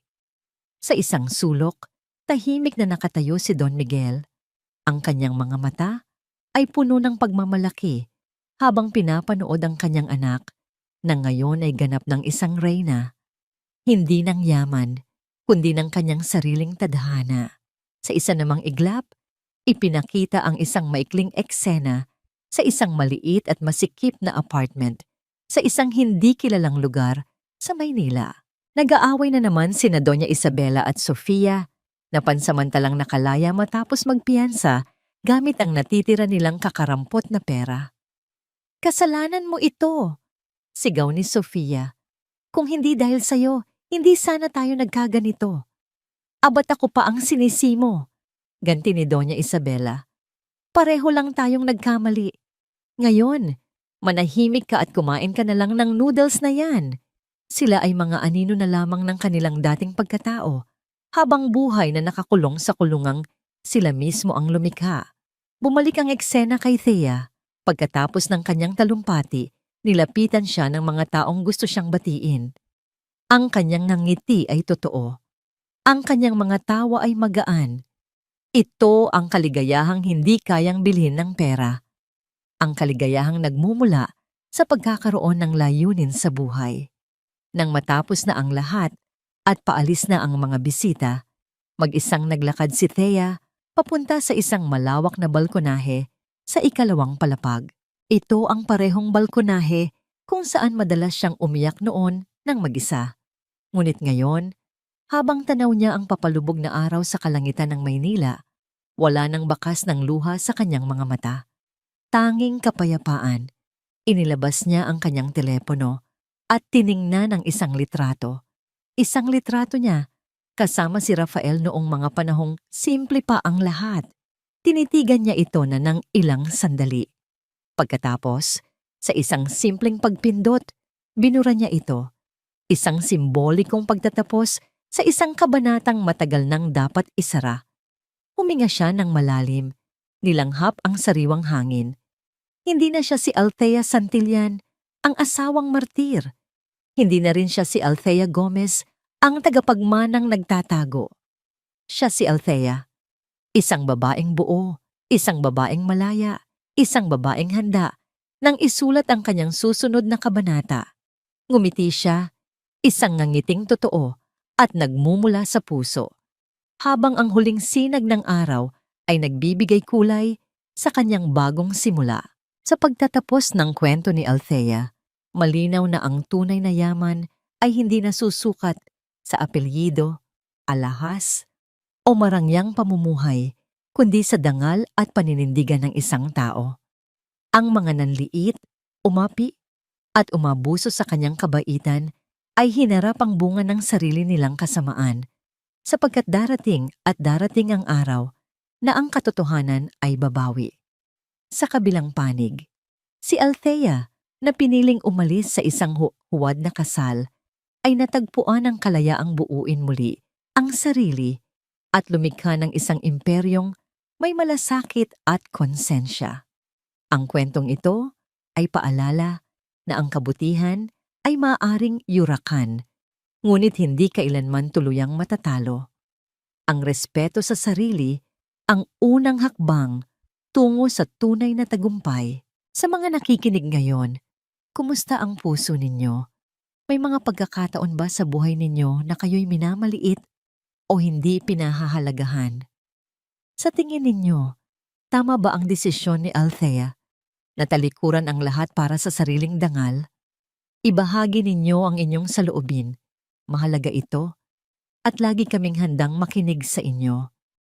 Sa isang sulok, tahimik na nakatayo si Don Miguel. Ang kanyang mga mata ay puno ng pagmamalaki habang pinapanood ang kanyang anak na ngayon ay ganap ng isang reyna. Hindi ng yaman, kundi ng kanyang sariling tadhana. Sa isa namang iglap, ipinakita ang isang maikling eksena sa isang maliit at masikip na apartment sa isang hindi kilalang lugar sa Maynila. Nag-aaway na naman sina Doña Isabela at Sofia na pansamantalang nakalaya matapos magpiyansa gamit ang natitira nilang kakarampot na pera. "Kasalanan mo ito," sigaw ni Sofia. "Kung hindi dahil sa'yo, hindi sana tayo nagkaganito. Abat ako pa ang sinisi mo," ganti ni Doña Isabela. "Pareho lang tayong nagkamali. Ngayon, manahimik ka at kumain ka na lang ng noodles na yan. Sila ay mga anino na lamang ng kanilang dating pagkatao, habang buhay na nakakulong sa kulungang sila mismo ang lumikha." Bumalik ang eksena kay Thea. Pagkatapos ng kanyang talumpati, nilapitan siya ng mga taong gusto siyang batiin. Ang kanyang ngiti ay totoo. Ang kanyang mga tawa ay magaan. Ito ang kaligayahang hindi kayang bilhin ng pera. Ang kaligayahang nagmumula sa pagkakaroon ng layunin sa buhay. Nang matapos na ang lahat at paalis na ang mga bisita, mag-isang naglakad si Thea papunta sa isang malawak na balkonahe sa ikalawang palapag. Ito ang parehong balkonahe kung saan madalas siyang umiyak noon ng mag-isa. Ngunit ngayon, habang tanaw niya ang papalubog na araw sa kalangitan ng Maynila, wala nang bakas ng luha sa kanyang mga mata. Tanging kapayapaan. Inilabas niya ang kanyang telepono at tiningnan ang isang litrato. Isang litrato niya kasama si Rafael noong mga panahong simple pa ang lahat. Tinitigan niya ito na ng ilang sandali. Pagkatapos, sa isang simpleng pagpindot, binura niya ito. Isang simbolikong pagtatapos sa isang kabanatang matagal nang dapat isara. Huminga siya ng malalim, nilanghap ang sariwang hangin. Hindi na siya si Althea Santillan, ang asawang martir. Hindi na rin siya si Althea Gomez, ang tagapagmanang nagtatago. Siya si Althea, isang babaeng buo, isang babaeng malaya, isang babaeng handa nang isulat ang kanyang susunod na kabanata. Ngumiti siya, isang ngangiting totoo at nagmumula sa puso, habang ang huling sinag ng araw ay nagbibigay kulay sa kanyang bagong simula. Sa pagtatapos ng kwento ni Althea, malinaw na ang tunay na yaman ay hindi nasusukat sa apelyido, alahas, o marangyang pamumuhay, kundi sa dangal at paninindigan ng isang tao. Ang mga nanliit, umapi, at umabuso sa kanyang kabaitan ay hinarap ang bunga ng sarili nilang kasamaan. sapagkat darating at darating ang araw na ang katotohanan ay babawi. Sa kabilang panig, si Althea na piniling umalis sa isang huwad na kasal ay natagpuan ng kalayaang buuin muli ang sarili at lumikha ng isang imperyong may malasakit at konsensya. Ang kwentong ito ay paalala na ang kabutihan ay maaaring yurakan, ngunit hindi kailanman tuluyang matatalo. Ang respeto sa sarili ang unang hakbang tungo sa tunay na tagumpay. Sa mga nakikinig ngayon, kumusta ang puso ninyo? May mga pagkakataon ba sa buhay ninyo na kayo'y minamaliit o hindi pinahahalagahan? Sa tingin ninyo, tama ba ang desisyon ni Althea na talikuran ang lahat para sa sariling dangal? Ibahagi ninyo ang inyong saloobin. Mahalaga ito at lagi kaming handang makinig sa inyo.